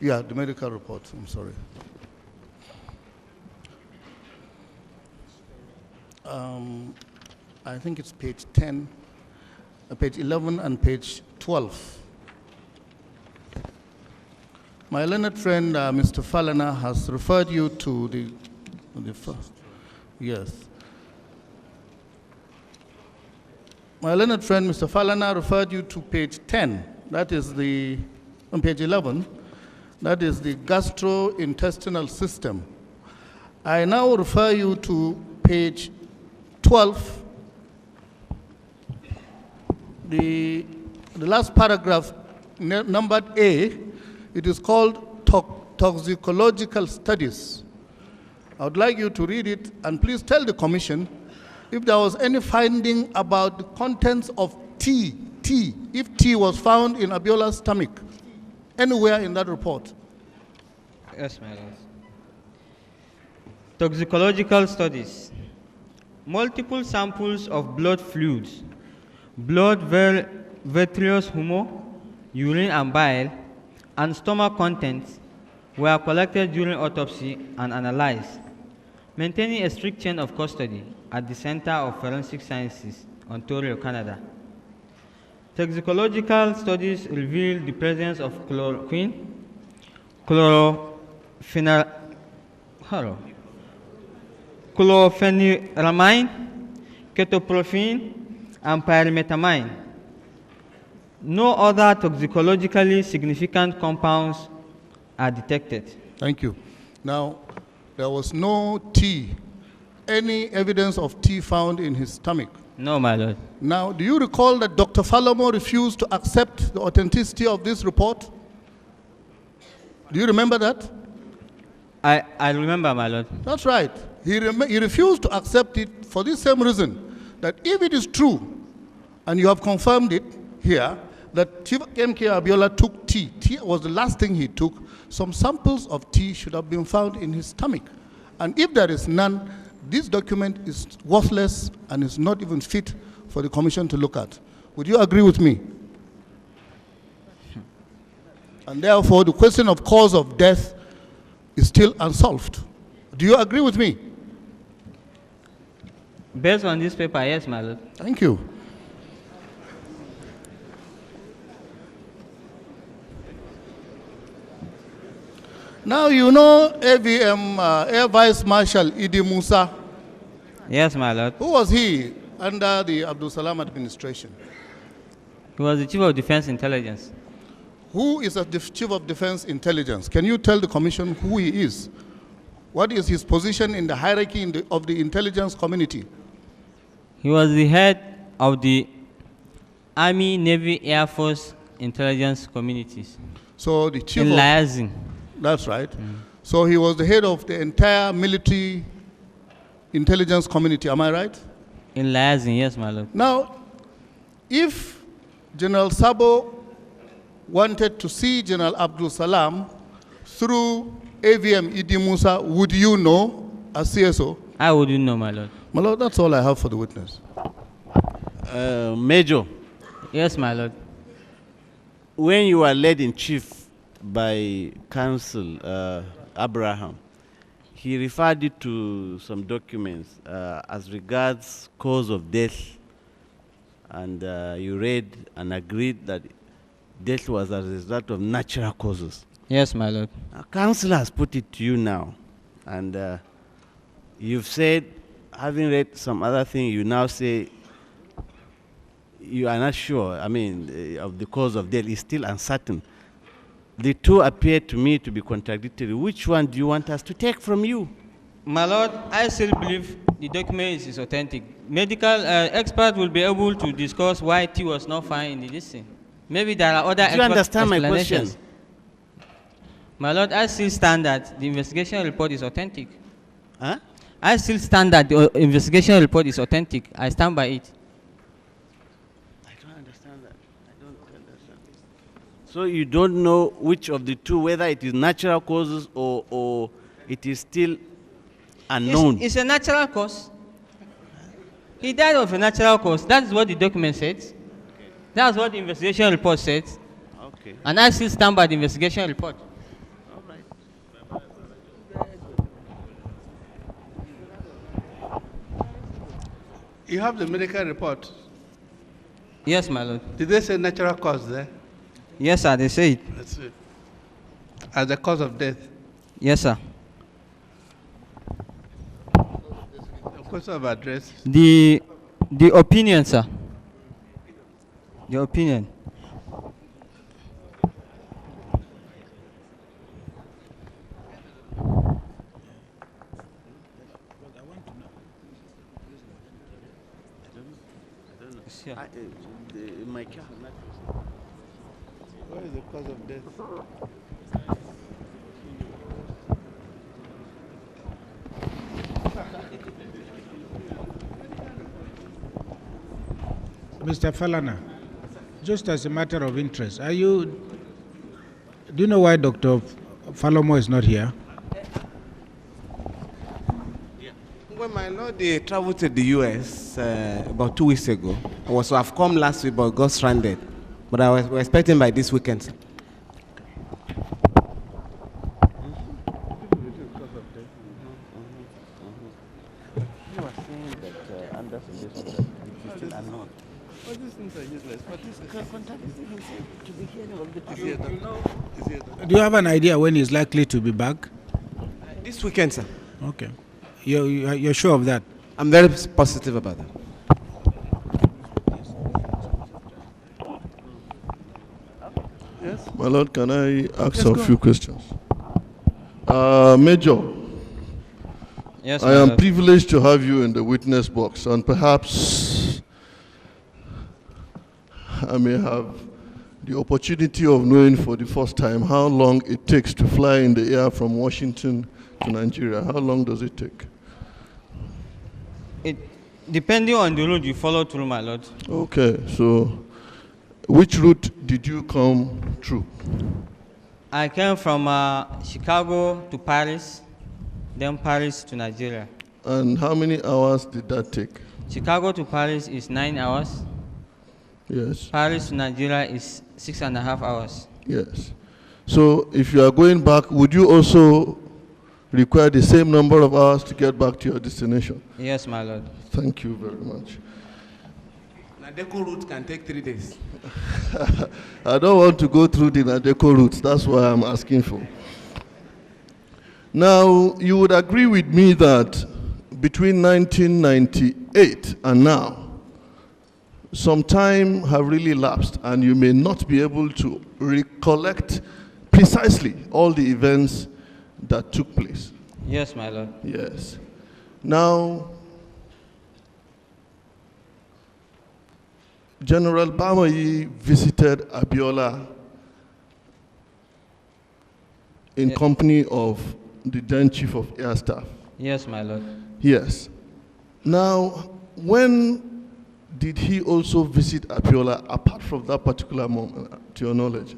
Yeah, the medical report. I'm sorry. I think it's page 10, page 11, and page 12. My learned friend, Mr. Falana, has referred you to the first. Yes. My learned friend, Mr. Falana, referred you to page 10. That is on page 11, that is the gastrointestinal system. I now refer you to page 12. The last paragraph, numbered A, it is called toxicological studies. I would like you to read it, and please tell the commission if there was any finding about the contents of tea, if tea was found in Abiola's stomach, anywhere in that report. Yes, my lord. Toxicological studies. Multiple samples of blood fluids, blood vitreous humor, urine and bile, and stomach contents were collected during autopsy and analyzed, maintaining a strict chain of custody at the Center of Forensic Sciences, Ontario, Canada. Toxicological studies revealed the presence of chloroquine, chlorpheniramine, ketoprofen, and pyrimethamine. No other toxicologically significant compounds are detected. Thank you. Now, there was no tea, any evidence of tea found in his stomach? No, my lord. Now, do you recall that Dr. Falomo refused to accept the authenticity of this report? Do you remember that? I remember, my lord. That's right. He refused to accept it for this same reason, that if it is true, and you have confirmed it here, that Chief MK Abiola took tea. Tea was the last thing he took. Some samples of tea should have been found in his stomach. And if there is none, this document is worthless and is not even fit for the commission to look at. Would you agree with me? And therefore, the question of cause of death is still unsolved. Do you agree with me? Based on this paper, yes, my lord. Thank you. Now you know AVM, Air Vice Marshal Idi Musa. Yes, my lord. Who was he under the Abdul Salam administration? He was the Chief of Defense Intelligence. Who is the Chief of Defense Intelligence? Can you tell the commission who he is? What is his position in the hierarchy of the intelligence community? He was the head of the Army, Navy, Air Force intelligence communities. So the chief in liaison. That's right. So he was the head of the entire military intelligence community, am I right? In Liaison, yes, my lord. Now, if General Sabo wanted to see General Abdul Salam through AVM Idi Musa, would you know as CSO? I wouldn't know, my lord. My lord, that's all I have for the witness. Major. Yes, my lord. When you were led in chief by Counsel Abraham, he referred you to some documents as regards cause of death, and you read and agreed that death was as a result of natural causes. Yes, my lord. Counsel has put it to you now, and you've said, having read some other thing, you now say you are not sure, I mean, of the cause of death is still uncertain. The two appear to me to be contradictory. Which one do you want us to take from you? My lord, I still believe the document is authentic. Medical experts will be able to discuss why T was not found in the listing. Maybe there are other Do you understand my question? My lord, I still stand that the investigation report is authentic. Huh? I still stand that the investigation report is authentic. I stand by it. So you don't know which of the two, whether it is natural causes or it is still unknown? It's a natural cause. He died of a natural cause. That is what the document says. That's what the investigation report says. Okay. And I still stand by the investigation report. All right. You have the medical report. Yes, my lord. Did they say natural cause there? Yes, sir, they say it. That's it. As the cause of death. Yes, sir. The question of address. The opinion, sir. The opinion. What is the cause of death? Mr. Falana, just as a matter of interest, do you know why Dr. Falomo is not here? Well, my lord, they traveled to the US about 2 weeks ago. I was to have come last week, but got stranded. But I was expecting by this weekend, sir. Do you have an idea when he's likely to be back? This weekend, sir. Okay. You're sure of that? I'm very positive about that. Yes. My lord, can I ask a few questions? Major, yes, I am privileged to have you in the witness box, and perhaps I may have the opportunity of knowing for the first time how long it takes to fly in the air from Washington to Nigeria. How long does it take? Depending on the route you follow through, my lord. Okay, so which route did you come through? I came from Chicago to Paris, then Paris to Nigeria. And how many hours did that take? Chicago to Paris is 9 hours. Yes. Paris to Nigeria is 6.5 hours. Yes. So if you are going back, would you also require the same number of hours to get back to your destination? Yes, my lord. Thank you very much. Nadeko route can take 3 days. I don't want to go through the Nadeko route. That's why I'm asking for. Now, you would agree with me that between 1998 and now, some time have really lapsed, and you may not be able to recollect precisely all the events that took place. Yes, my lord. Yes. Now, General Bamayi visited Abiola in company of the then Chief of Air Staff. Yes, my lord. Yes. Now, when did he also visit Abiola, apart from that particular moment, to your knowledge?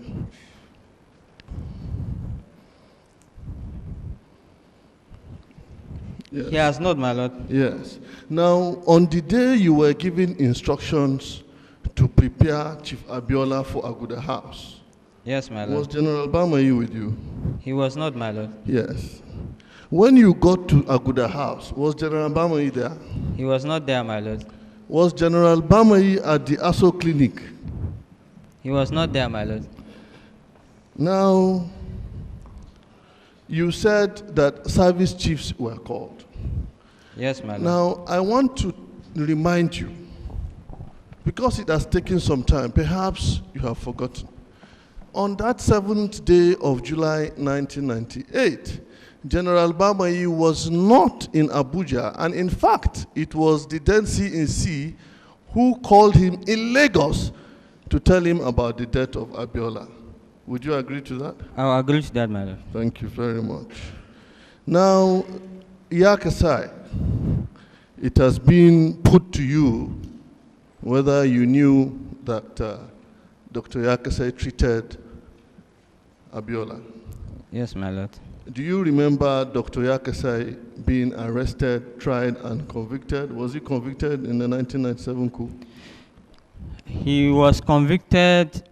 Yes. He has not, my lord. Yes. Now, on the day you were given instructions to prepare Chief Abiola for Aguda House, Yes, my lord. was General Bamayi with you? He was not, my lord. Yes. When you got to Aguda House, was General Bamayi there? He was not there, my lord. Was General Bamayi at the ASO clinic? He was not there, my lord. Now, you said that service chiefs were called. Yes, my lord. Now, I want to remind you, because it has taken some time, perhaps you have forgotten. On that 7th day of July 1998, General Bamayi was not in Abuja, and in fact, it was the then CNC who called him in Lagos to tell him about the death of Abiola. Would you agree to that? I will agree to that, my lord. Thank you very much. Now, Yakasai, it has been put to you whether you knew that Dr. Yakasai treated Abiola. Yes, my lord. Do you remember Dr. Yakasai being arrested, tried, and convicted? Was he convicted in the 1997 coup? He was convicted,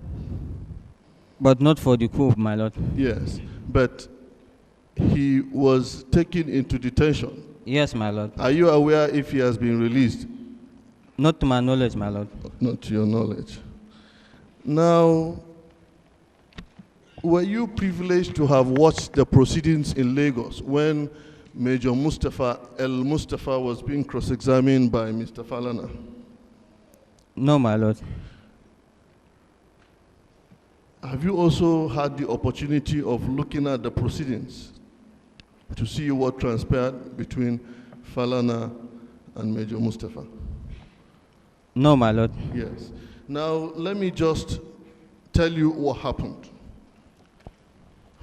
but not for the coup, my lord. Yes, but he was taken into detention. Yes, my lord. Are you aware if he has been released? Not to my knowledge, my lord. Not to your knowledge. Now, were you privileged to have watched the proceedings in Lagos when Major Mustafa was being cross-examined by Mr. Falana? No, my lord. Have you also had the opportunity of looking at the proceedings to see what transpired between Falana and Major Mustafa? No, my lord. Yes. Now, let me just tell you what happened.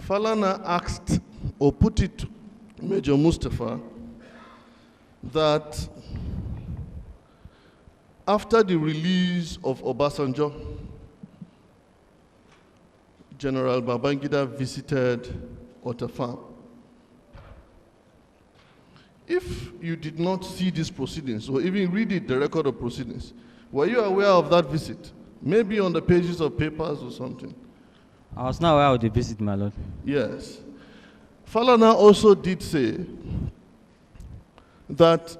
Falana asked, or put it to Major Mustafa, that after the release of Obasanjo, General Babangida visited Otafam. If you did not see these proceedings, or even read it, the record of proceedings, were you aware of that visit? Maybe on the pages of papers or something. I was not aware of the visit, my lord. Yes. Falana also did say that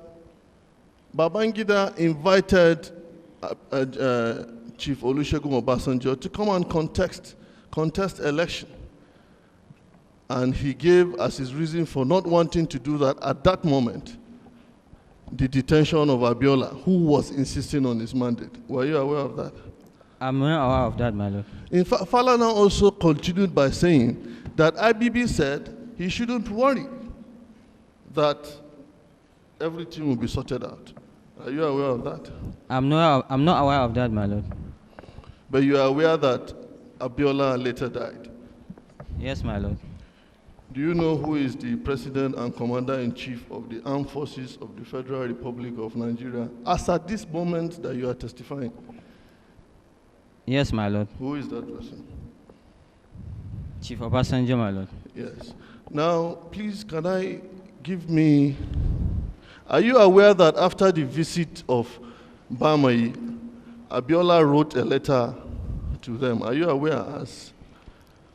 Babangida invited Chief Olusegun Obasanjo to come and contest election. And he gave as his reason for not wanting to do that at that moment the detention of Abiola, who was insisting on his mandate. Were you aware of that? I'm not aware of that, my lord. In fact, Falana also continued by saying that IBB said he shouldn't worry that everything will be sorted out. Are you aware of that? I'm not aware of that, my lord. But you are aware that Abiola later died? Yes, my lord. Do you know who is the President and Commander-in-Chief of the Armed Forces of the Federal Republic of Nigeria as at this moment that you are testifying? Yes, my lord. Who is that person? Chief Obasanjo, my lord. Yes. Now, please, can I give me... Are you aware that after the visit of Bamayi, Abiola wrote a letter to them? Are you aware as...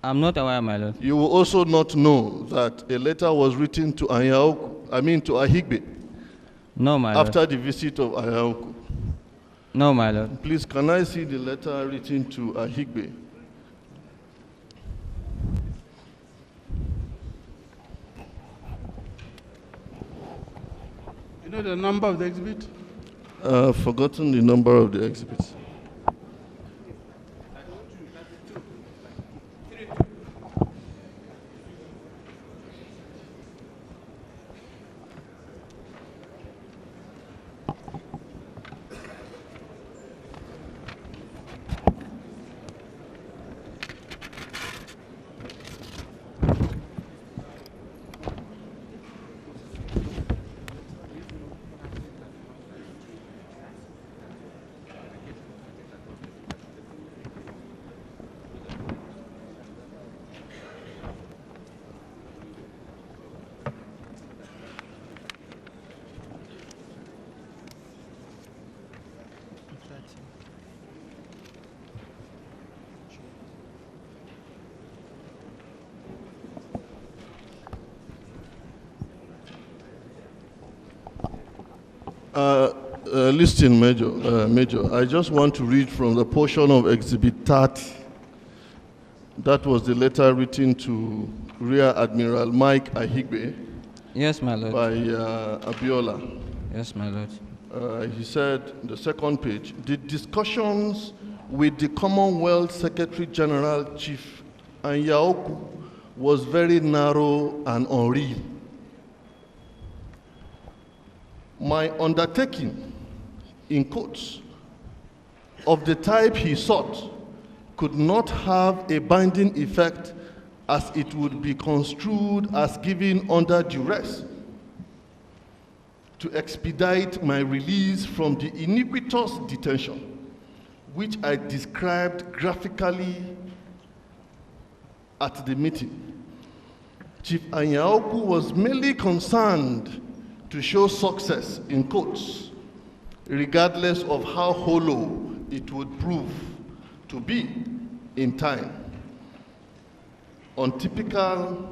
I'm not aware, my lord. You will also not know that a letter was written to Anyaoku, to Ahigbe. No, my lord. After the visit of Anyaoku. No, my lord. Please, can I see the letter written to Ahigbe? You know the number of the exhibit? I've forgotten the number of the exhibits. Listen, Major, I just want to read from the portion of Exhibit 30. That was the letter written to Rear Admiral Mike Ahigbe. Yes, my lord. By Abiola. Yes, my lord. He said, the second page, the discussions with the Commonwealth Secretary General Chief Anyaoku was very narrow and unreal. My undertaking, in quotes, of the type he sought could not have a binding effect as it would be construed as given under duress to expedite my release from the iniquitous detention, which I described graphically at the meeting. Chief Anyaoku was merely concerned to show success, in quotes, regardless of how hollow it would prove to be in time. Typical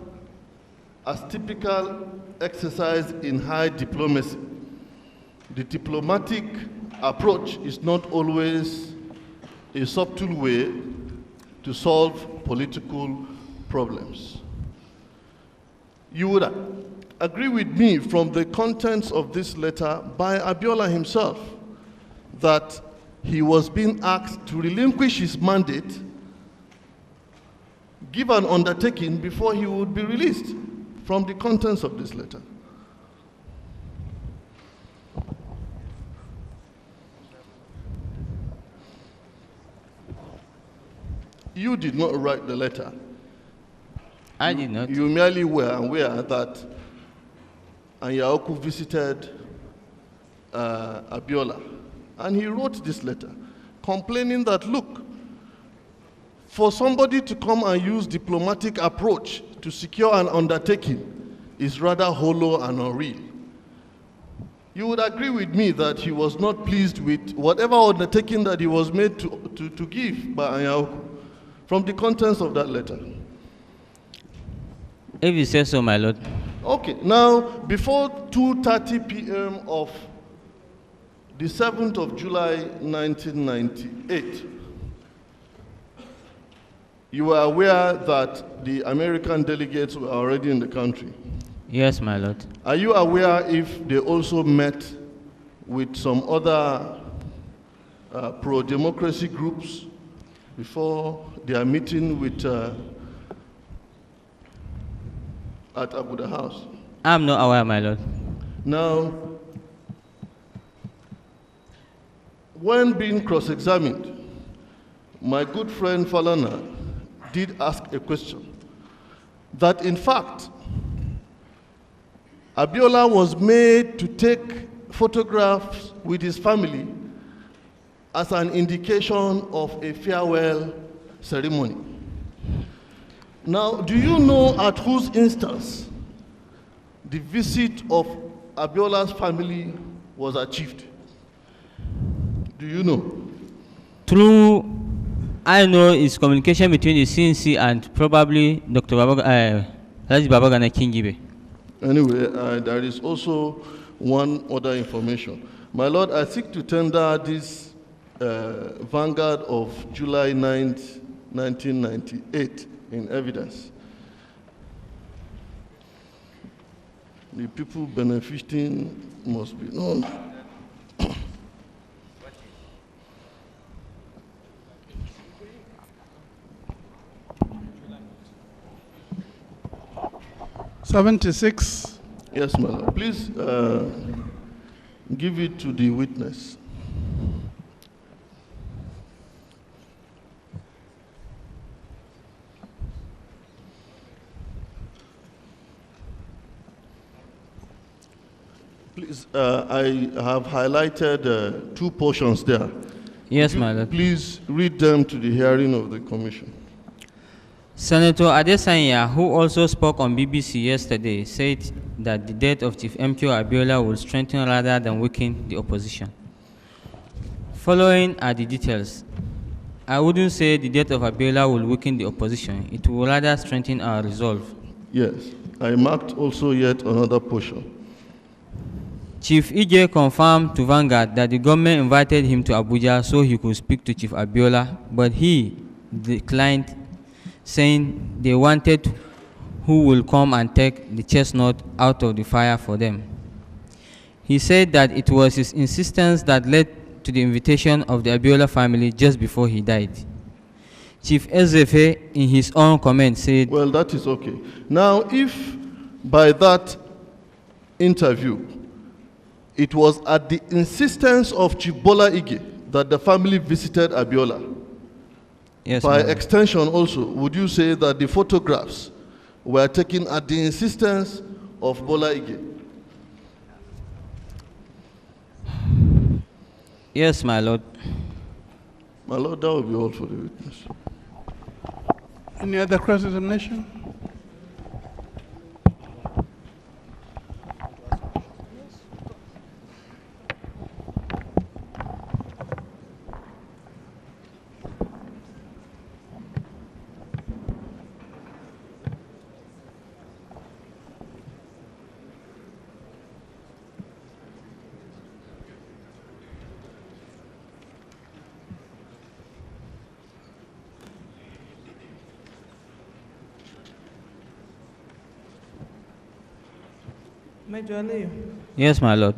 exercise in high diplomacy. The diplomatic approach is not always a subtle way to solve political problems. You would agree with me from the contents of this letter by Abiola himself that he was being asked to relinquish his mandate, give an undertaking before he would be released, from the contents of this letter. You did not write the letter. I did not. You merely were aware that Anyaoku visited Abiola, and he wrote this letter complaining that, look, for somebody to come and use diplomatic approach to secure an undertaking is rather hollow and unreal. You would agree with me that he was not pleased with whatever undertaking that he was made to give by Anyaoku from the contents of that letter. If you say so, my lord. Okay, now, before 2:30 p.m. of the 7th of July, 1998, you were aware that the American delegates were already in the country? Yes, my lord. Are you aware if they also met with some other pro-democracy groups before their meeting with at Abuja House? I'm not aware, my lord. Now, when being cross-examined, my good friend Falana did ask a question that, in fact, Abiola was made to take photographs with his family as an indication of a farewell ceremony. Now, do you know at whose instance the visit of Abiola's family was achieved? Do you know? Through, I know, it's communication between the CNC and probably Dr. Babagana Kingibe. Anyway, there is also one other information. My lord, I seek to tender this Vanguard of July 9th, 1998 in evidence. The people benefiting must be known. '76. Yes, my lord. Please give it to the witness. Please, I have highlighted 2 portions there. Yes, my lord. Please read them to the hearing of the commission. Senator Adesanya, who also spoke on BBC yesterday, said that the death of Chief MKO Abiola will strengthen rather than weaken the opposition. Following are the details. I wouldn't say the death of Abiola will weaken the opposition. It will rather strengthen our resolve. Yes, I marked also yet another portion. Chief Ige confirmed to Vanguard that the government invited him to Abuja so he could speak to Chief Abiola, but he declined, saying they wanted who will come and take the chestnut out of the fire for them. He said that it was his insistence that led to the invitation of the Abiola family just before he died. Chief Ezefe, in his own comment, said, well, that is okay. Now, if by that interview, it was at the insistence of Chief Bola Ige that the family visited Abiola, yes, by extension also, would you say that the photographs were taken at the insistence of Bola Ige? Yes, my lord. My lord, that will be all for the witness. Any other cross-examination? Major Aliyu. Yes, my lord.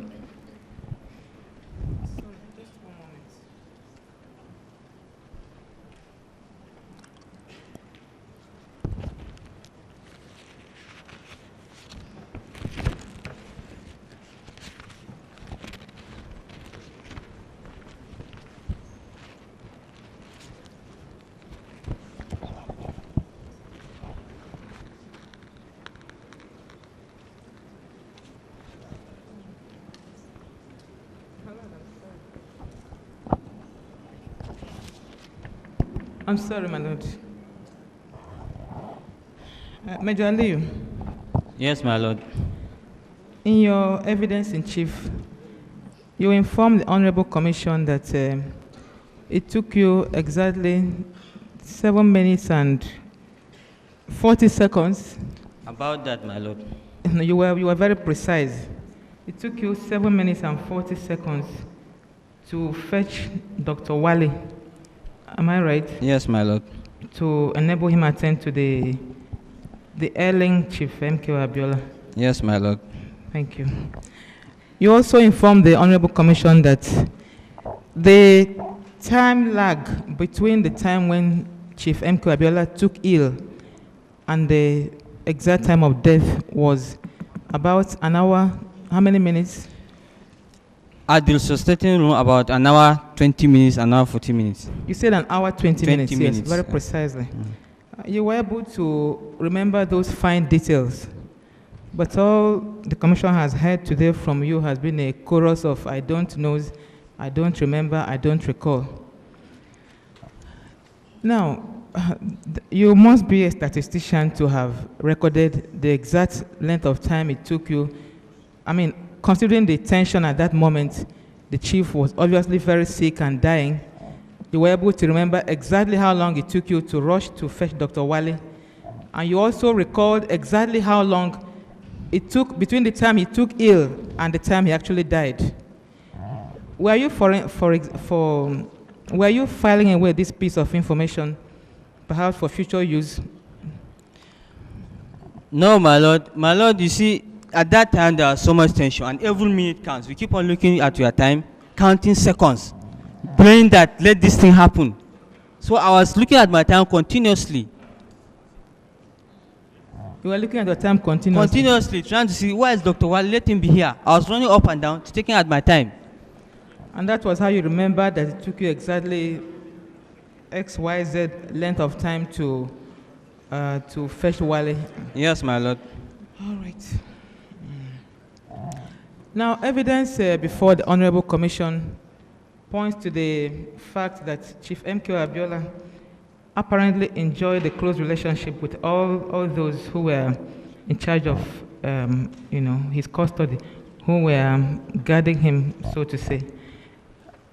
I'm sorry, my lord. Major Aliyu. Yes, my lord. In your evidence in chief, you informed the Honorable Commission that it took you exactly 7 minutes and 40 seconds. About that, my lord. You were very precise. It took you 7 minutes and 40 seconds to fetch Dr. Wale. Am I right? Yes, my lord. To enable him attend to the ailing Chief MKO Abiola. Yes, my lord. Thank you. You also informed the Honorable Commission that the time lag between the time when Chief MKO Abiola took ill and the exact time of death was about an hour. How many minutes? At the resuscitating room, about an hour, 20 minutes, an hour, 40 minutes. You said an hour, 20 minutes. minutes, Yes, very precisely. You were able to remember those fine details. But all the Commission has heard today from you has been a chorus of I don't know, I don't remember, I don't recall. Now, you must be a statistician to have recorded the exact length of time it took you. I mean, considering the tension at that moment, the chief was obviously very sick and dying. You were able to remember exactly how long it took you to rush to fetch Dr. Wale. And you also recalled exactly how long it took between the time he took ill and the time he actually died. Were you were you filing away this piece of information, perhaps for future use? No, my lord. My lord, you see, at that time there was so much tension, and every minute counts. We keep on looking at your time, counting seconds, praying that let this thing happen. So I was looking at my time continuously. You were looking at your time continuously? Continuously, trying to see where is Dr. Wale, let him be here. I was running up and down, taking at my time. And that was how you remember that it took you exactly XYZ length of time to fetch Wale? Yes, my lord. All right. Now, evidence before the Honorable Commission points to the fact that Chief MKO Abiola apparently enjoyed a close relationship with all those who were in charge of his custody, who were guarding him, so to say.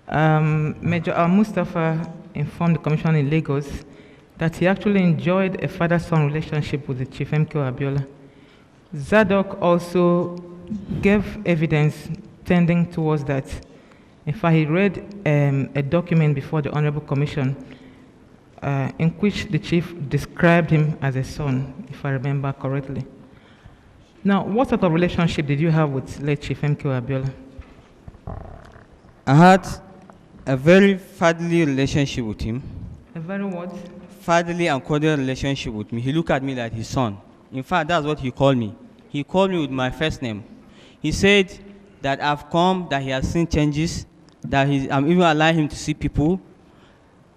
Major Al-Mustafa informed the Commission in Lagos that he actually enjoyed a father-son relationship with the Chief MKO Abiola. Zadok also gave evidence tending towards that. In fact, he read a document before the Honorable Commission in which the chief described him as a son, if I remember correctly. Now, what sort of relationship did you have with late Chief MKO Abiola? I had a very fatherly relationship with him. A very what? Fatherly and cordial relationship with me. He looked at me like his son. In fact, that's what he called me. He called me with my first name. He said that I've come, that he has seen changes, that I'm even allowing him to see people.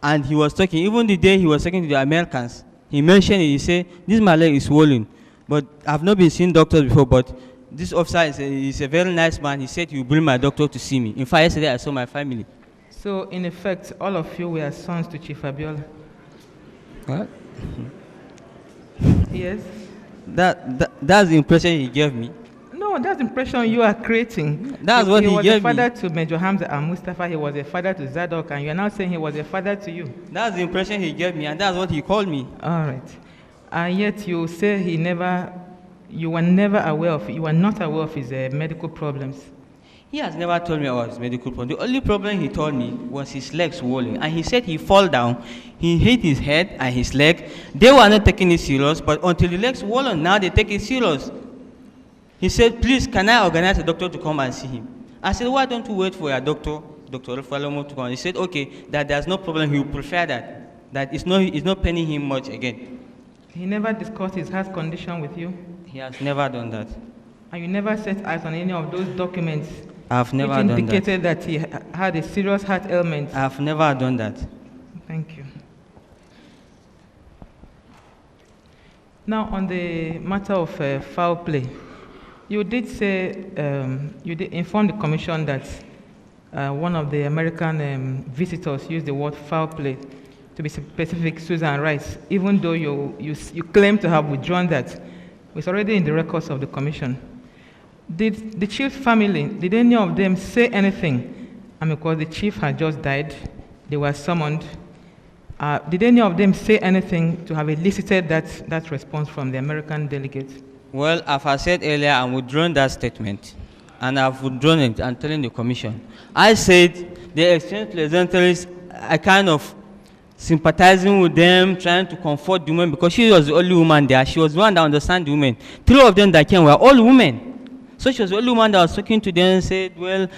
And he was talking, even the day he was talking to the Americans, he mentioned it, he said, this my leg is swollen. But I've not been seeing doctors before, but this officer is a very nice man. He said he will bring my doctor to see me. In fact, yesterday I saw my family. So, in effect, all of you were sons to Chief Abiola? What? Yes? That's the impression he gave me. No, that's the impression you are creating. That's what he gave me. He was a father to Major Hamza and Mustafa. He was a father to Zadok, and you are now saying he was a father to you. That's the impression he gave me, and that's what he called me. All right. And yet you say you were not aware of his medical problems. He has never told me about his medical problem. The only problem he told me was his legs swollen. And he said he fall down, he hit his head and his leg. They were not taking it serious, but until the legs swollen, now they take it serious. He said, please, can I organize a doctor to come and see him? I said, why don't you wait for your doctor, Dr. Rufalomo, to come? He said, okay, that there's no problem, he will prefer that it's not paining him much again. He never discussed his heart condition with you? He has never done that. And you never set eyes on any of those documents I've never done that. Which indicated that he had a serious heart ailment? I've never done that. Thank you. Now, on the matter of foul play, you did say, you did inform the commission that one of the American visitors used the word foul play, to be specific, Susan Rice, even though you claim to have withdrawn that. It's already in the records of the commission. Did the chief's family, did any of them say anything? And because the chief had just died, they were summoned. Did any of them say anything to have elicited that response from the American delegate? Well, as I said earlier, I'm withdrawing that statement. And I've withdrawn it and telling the commission. I said they exchanged pleasantries, I kind of sympathizing with them, trying to comfort the woman because she was the only woman there. She was the one that understands the women. 3 of them that came were all women. So she was the only one that was talking to them and said, well,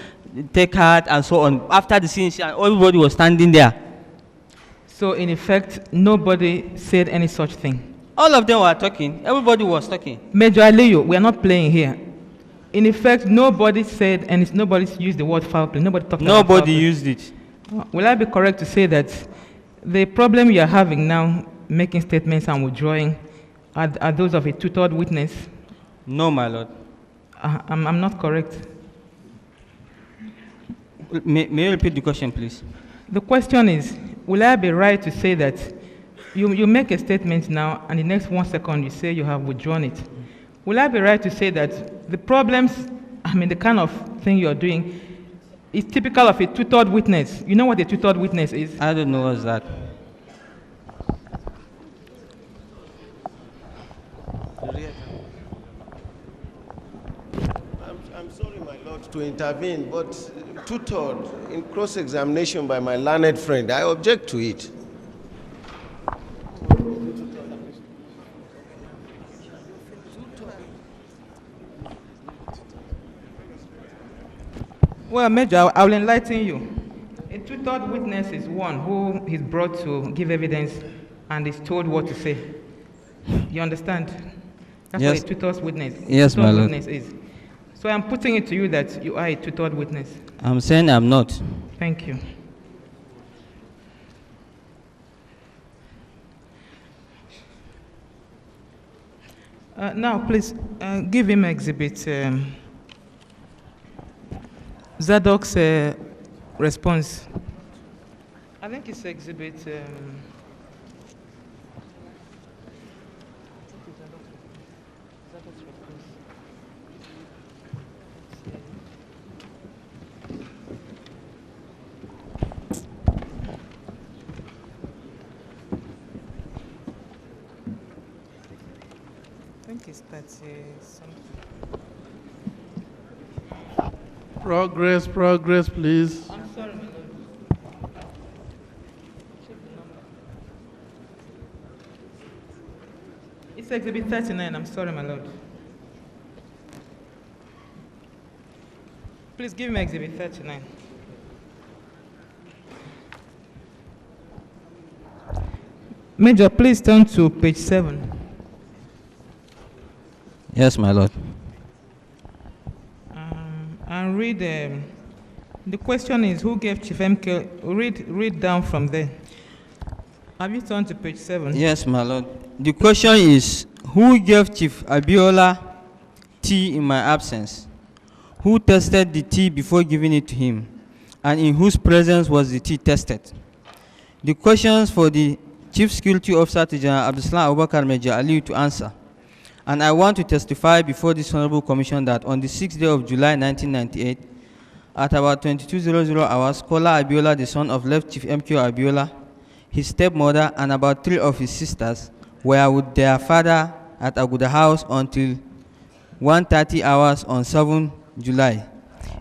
take heart and so on. After the scene, everybody was standing there. So in effect, nobody said any such thing? All of them were talking. Everybody was talking. Major Aliyu, we are not playing here. In effect, nobody said, and nobody used the word foul play. Nobody talked about foul play. Nobody used it. Will I be correct to say that the problem you are having now, making statements and withdrawing, are those of a tutored witness? No, my lord. I'm not correct. May you repeat the question, please? The question is, will I be right to say that you make a statement now, and the next 1 second you say you have withdrawn it? Will I be right to say that the problems, the kind of thing you're doing, is typical of a tutored witness? You know what a tutored witness is? I don't know what's that. I'm sorry, my lord, to intervene, but tutored in cross-examination by my learned friend, I object to it. Well, Major, I will enlighten you. A tutored witness is one who is brought to give evidence and is told what to say. You understand? That's yes. what a tutored witness, yes, tutored my witness is. So I'm putting it to you that you are a tutored witness. I'm saying I'm not. Thank you. Now, please give him exhibit Zadok's response. I think it's exhibit. I think it's 30 something. Progress, progress, please. I'm sorry, my lord. It's exhibit 39. I'm sorry, my lord. Please give me exhibit 39. Major, please turn to page 7. Yes, my lord. And read, the question is, who gave Chief MKO? Read down from there. Have you turned to page 7? Yes, my lord. The question is, who gave Chief Abiola tea in my absence? Who tested the tea before giving it to him? And in whose presence was the tea tested? The questions for the Chief Security Officer to General Abdulsalam Abubakar Major Aliyu to answer. And I want to testify before this Honorable Commission that on the 6th day of July 1998, at about 22:00 hours, Kola Abiola, the son of late Chief MKO Abiola, his stepmother, and about 3 of his sisters were with their father at Aguda House until 1:30 hours on 7 July.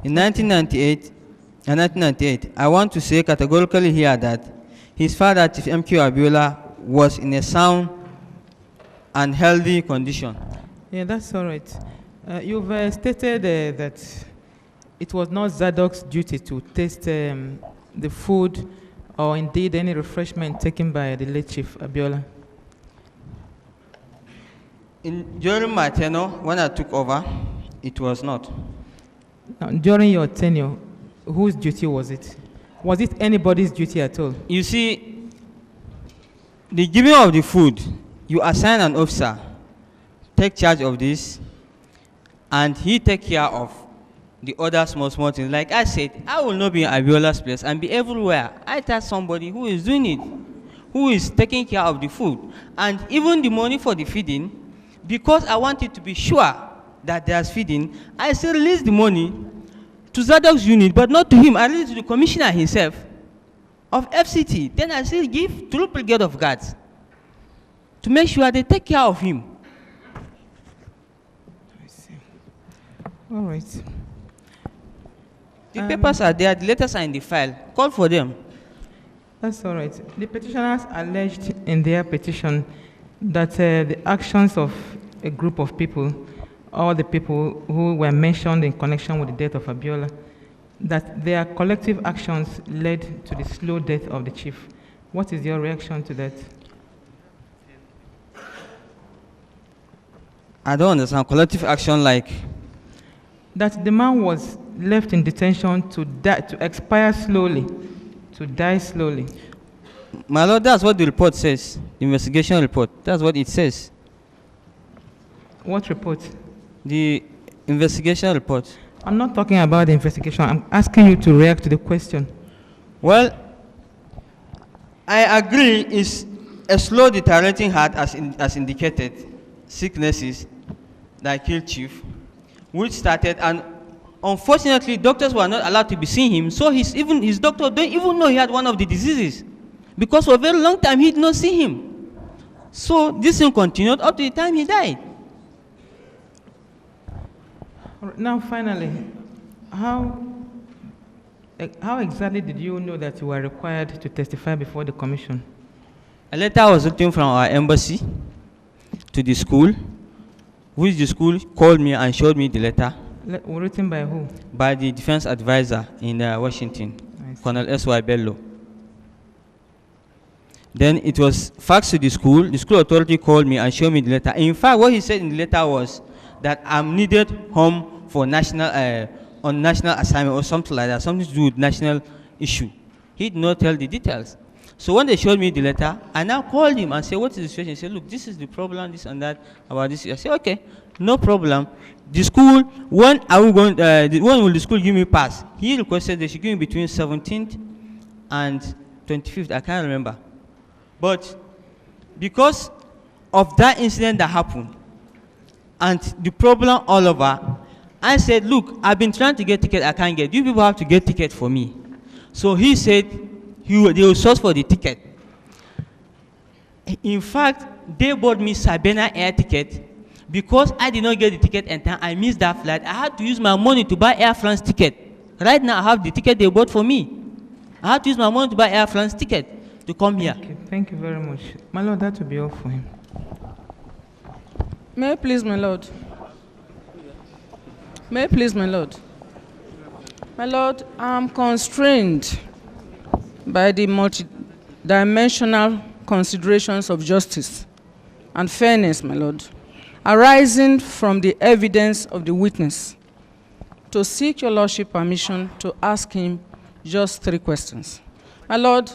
In 1998, I want to say categorically here that his father, Chief MKO Abiola, was in a sound and healthy condition. Yeah, that's all right. You've stated that it was not Zadok's duty to taste the food or indeed any refreshment taken by the late Chief Abiola. During my tenure, when I took over, it was not. Now, during your tenure, whose duty was it? Was it anybody's duty at all? You see, the giving of the food, you assign an officer, take charge of this, and he take care of the other small things. Like I said, I will not be in Abiola's place and be everywhere. I tell somebody who is doing it, who is taking care of the food. And even the money for the feeding, because I wanted to be sure that there's feeding, I still release the money to Zadok's unit, but not to him. I release it to the commissioner himself of FCT. Then I still give to the brigade of guards to make sure they take care of him. I see. All right. The papers are there, the letters are in the file. Call for them. That's all right. The petitioners alleged in their petition that the actions of a group of people, all the people who were mentioned in connection with the death of Abiola, that their collective actions led to the slow death of the chief. What is your reaction to that? I don't understand. Collective action like? That the man was left in detention to die, to expire slowly, to die slowly. My lord, that's what the report says. The investigation report. That's what it says. What report? The investigation report. I'm not talking about the investigation. I'm asking you to react to the question. Well, I agree it's a slow deteriorating heart as indicated, sicknesses that killed chief, which started, and unfortunately doctors were not allowed to be seeing him, so his doctor don't even know he had one of the diseases, because for a very long time he did not see him. So this thing continued up to the time he died. Now finally, how exactly did you know that you were required to testify before the commission? A letter was written from our embassy to the school, which the school called me and showed me the letter. Written by who? By the defense advisor in Washington, Colonel S.Y. Bello. Then it was faxed to the school authority called me and showed me the letter. In fact, what he said in the letter was that I'm needed home for national assignment or something like that, something to do with national issue. He did not tell the details. So when they showed me the letter, I now called him and said, what is the situation? He said, look, this is the problem, this and that, about this. I said, okay, no problem. The school, when will the school give me pass? He requested they should give me between 17th and 25th, I can't remember. But because of that incident that happened, and the problem all over, I said, look, I've been trying to get ticket, I can't get. You people have to get ticket for me. So he said they will source for the ticket. In fact, they bought me Sabena air ticket. Because I did not get the ticket in time, I missed that flight. I had to use my money to buy Air France ticket Right now, I have the ticket they bought for me. I have to use my money to buy Air France ticket to come here. Okay, thank you very much. My lord, that will be all for him. May I please, my lord? May I please, my lord? My lord, I'm constrained by the multidimensional considerations of justice and fairness, my lord, arising from the evidence of the witness, to seek your lordship permission to ask him just 3 questions. My lord,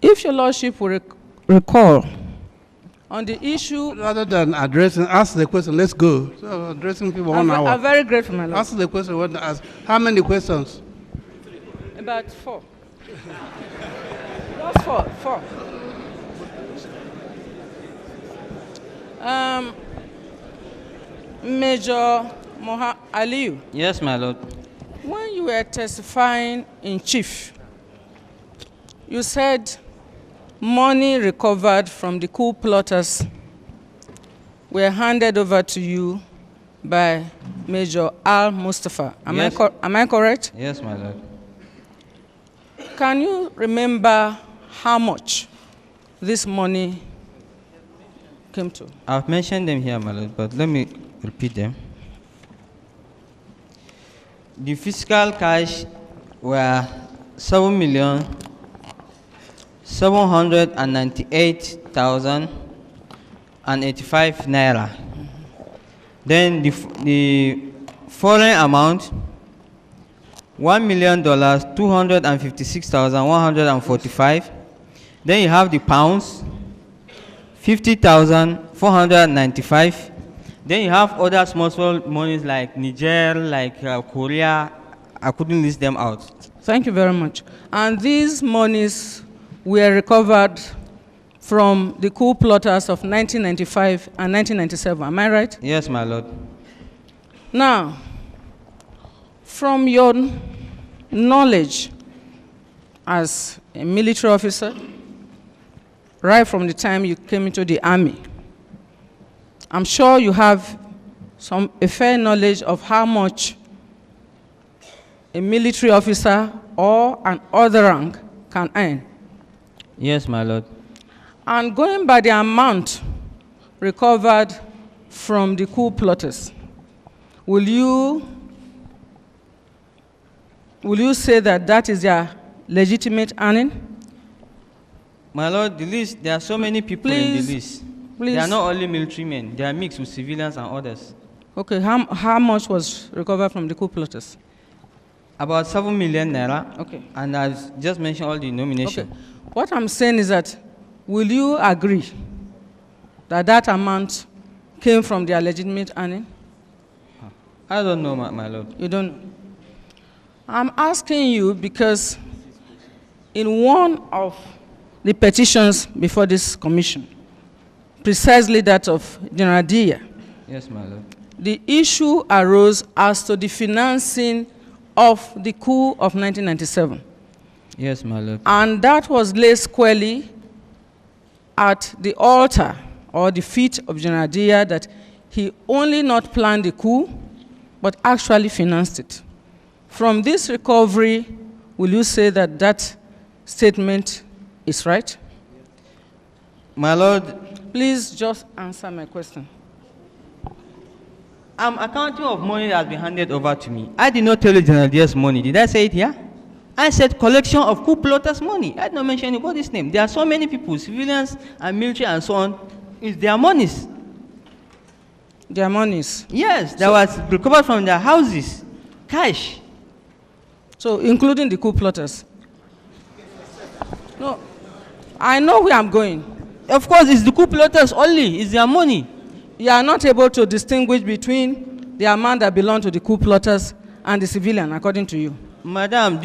if your lordship will recall, on the issue... Rather than addressing, ask the question, let's go. So addressing people 1 hour. I'm very grateful, my lord. Ask the question, what to ask. How many questions? About 4. Just 4. Major Aliu. Yes, my lord. When you were testifying in chief, you said money recovered from the coup plotters were handed over to you by Major Al-Mustafa. Am I correct? Yes, my lord. Can you remember how much this money came to? I've mentioned them here, my lord, but let me repeat them. The fiscal cash were 7,798,085 naira. Then the foreign amount, $1,256,145. Then you have the pounds, 50,495. Then you have other small monies like Niger, like Korea. I couldn't list them out. Thank you very much. And these monies were recovered from the coup plotters of 1995 and 1997. Am I right? Yes, my lord. Now, from your knowledge as a military officer, right from the time you came into the army, I'm sure you have a fair knowledge of how much a military officer or an other rank can earn. Yes, my lord. And going by the amount recovered from the coup plotters, will you say that that is their legitimate earning? My lord, the list, there are so many people in the list. They are not only military men, they are mixed with civilians and others. Okay, how much was recovered from the coup plotters? About 7 million naira. Okay. And I've just mentioned all the nomination. Okay. What I'm saying is that, will you agree that that amount came from their legitimate earning? I don't know, my lord. You don't know? I'm asking you because in one of the petitions before this commission, precisely that of General Dia, yes, my lord, the issue arose as to the financing of the coup of 1997. Yes, my lord. And that was laid squarely at the altar or the feet of General Dia, that he only not planned the coup, but actually financed it. From this recovery, will you say that that statement is right? My lord, please just answer my question. I'm accounting of money that has been handed over to me. I did not tell you General Dia's money. Did I say it here? I said collection of coup plotters' money. I did not mention anybody's name. There are so many people, civilians and military and so on. It's their monies. Their monies? Yes, that was recovered from their houses. Cash. So, including the coup plotters? No, I know where I'm going. Of course, it's the coup plotters only. It's their money. You are not able to distinguish between the amount that belongs to the coup plotters and the civilian, according to you. Madam,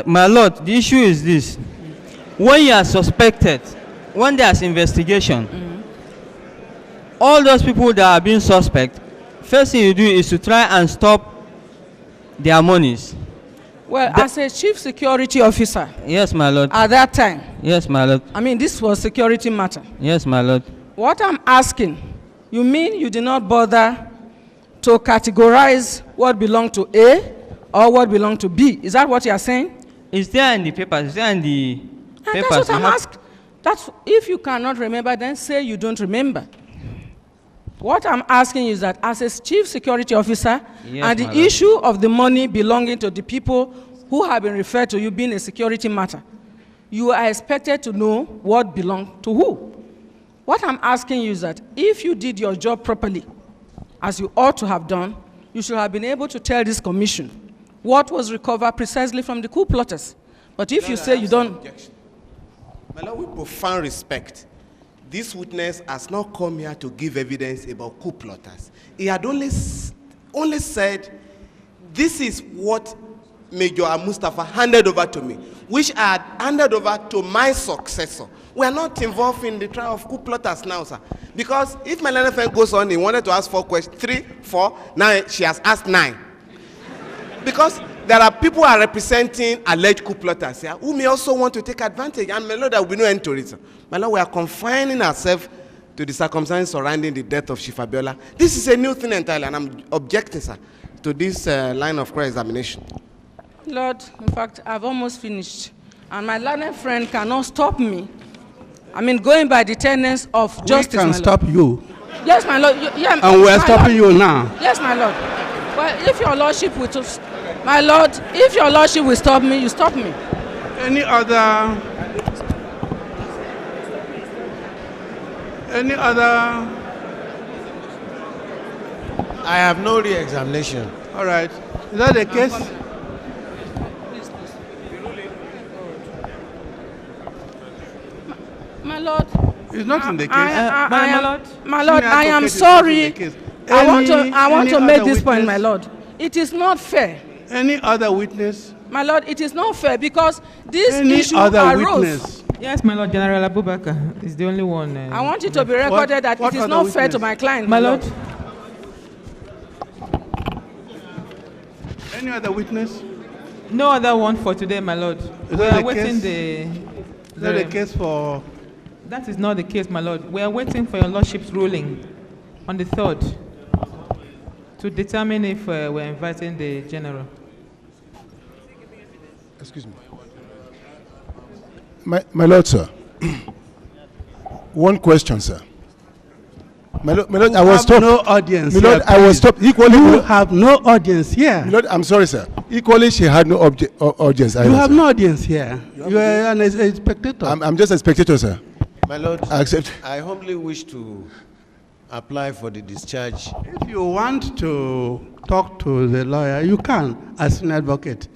my lord, the issue is this. When you are suspected, when there's investigation, all those people that are being suspect, first thing you do is to try and stop their monies. Well, as a chief security officer. Yes, my lord. At that time. Yes, my lord. I mean, this was security matter. Yes, my lord. What I'm asking, you mean you did not bother to categorize what belonged to A, or what belonged to B. Is that what you are saying? It's there in the papers. It's there in the papers. That's what I'm asking. That's, if you cannot remember, then say you don't remember. What I'm asking is that as a chief security officer, Yes, and the madam. issue of the money belonging to the people who have been referred to you being a security matter, you are expected to know what belonged to who. What I'm asking you is that if you did your job properly, as you ought to have done, you should have been able to tell this commission what was recovered precisely from the coup plotters. But if you say you don't... My Lord, with profound respect, this witness has not come here to give evidence about coup plotters. He had only said, this is what Major Mustafa handed over to me, which I had handed over to my successor. We are not involved in the trial of coup plotters now, sir. Because if my learned friend goes on, he wanted to ask 4 questions, 3, 4, now she has asked 9. Because there are people who are representing alleged coup plotters here who may also want to take advantage, and my Lord, there will be no end to it. My Lord, we are confining ourselves to the circumstances surrounding the death of Chief Abiola. This is a new thing entirely, and I'm objecting, sir, to this line of cross-examination. Lord, in fact, I've almost finished. And my learned friend cannot stop me. I mean, going by the tenets of justice, We can stop you. Yes, my Lord. Yeah, And we're my stopping Lord. you now. Yes, my Lord. Well, if your Lordship will... My Lord, if your Lordship will stop me, you stop me. Any other... I have no re-examination. All right. Is that the case? My Lord. It's not in the case. My Lord, I am sorry. I want to make this point, my Lord. It is not fair. Any other witness? My Lord, it is not fair because this Any issue other arose. witness? Yes, my Lord, General Abubakar is the only one. I want it to be recorded that it is not fair to my client. My Lord. Any other witness? No other one for today, my Lord. Is We that are the waiting case? Is that the case for... That is not the case, my Lord. We are waiting for your Lordship's ruling on the 3rd to determine if we're inviting the General. Excuse me. My Lord, sir. One question, sir. My Lord, I was stopped. No audience. My Lord, I was stopped. Equally, you have no audience here. My Lord, I'm sorry, sir. Equally, she had no audience. You have no audience here. You are a spectator. I'm just a spectator, sir. My Lord, I accept. I humbly wish to apply for the discharge. If you want to talk to the lawyer, you can, as an advocate,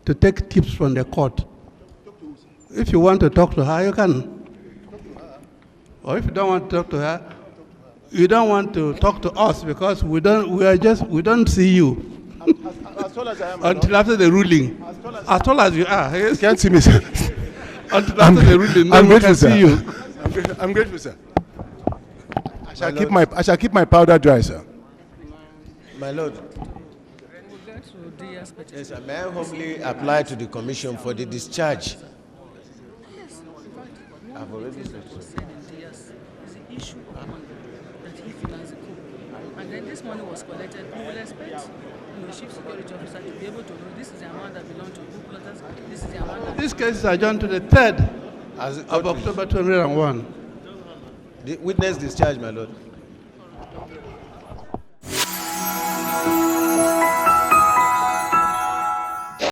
to take tips from the court. If you want to talk to her, you can. Or if you don't want to talk to her, you don't want to talk to us because we don't see you. As tall as I am, until after the ruling. As tall as you are. Yes. You can't see me, sir. Until after the ruling, I'm then we grateful, can sir. see you. I'm grateful, sir. I shall keep my powder dry, sir. My Lord. Yes, sir. May I humbly apply to the commission for the discharge? I've already said so. And then this money was collected. We will expect chief security officer to be able to know this is the amount that belongs to coup plotters. This is the amount that... This case is adjourned to the 3rd of October 2001. The witness discharge, my Lord.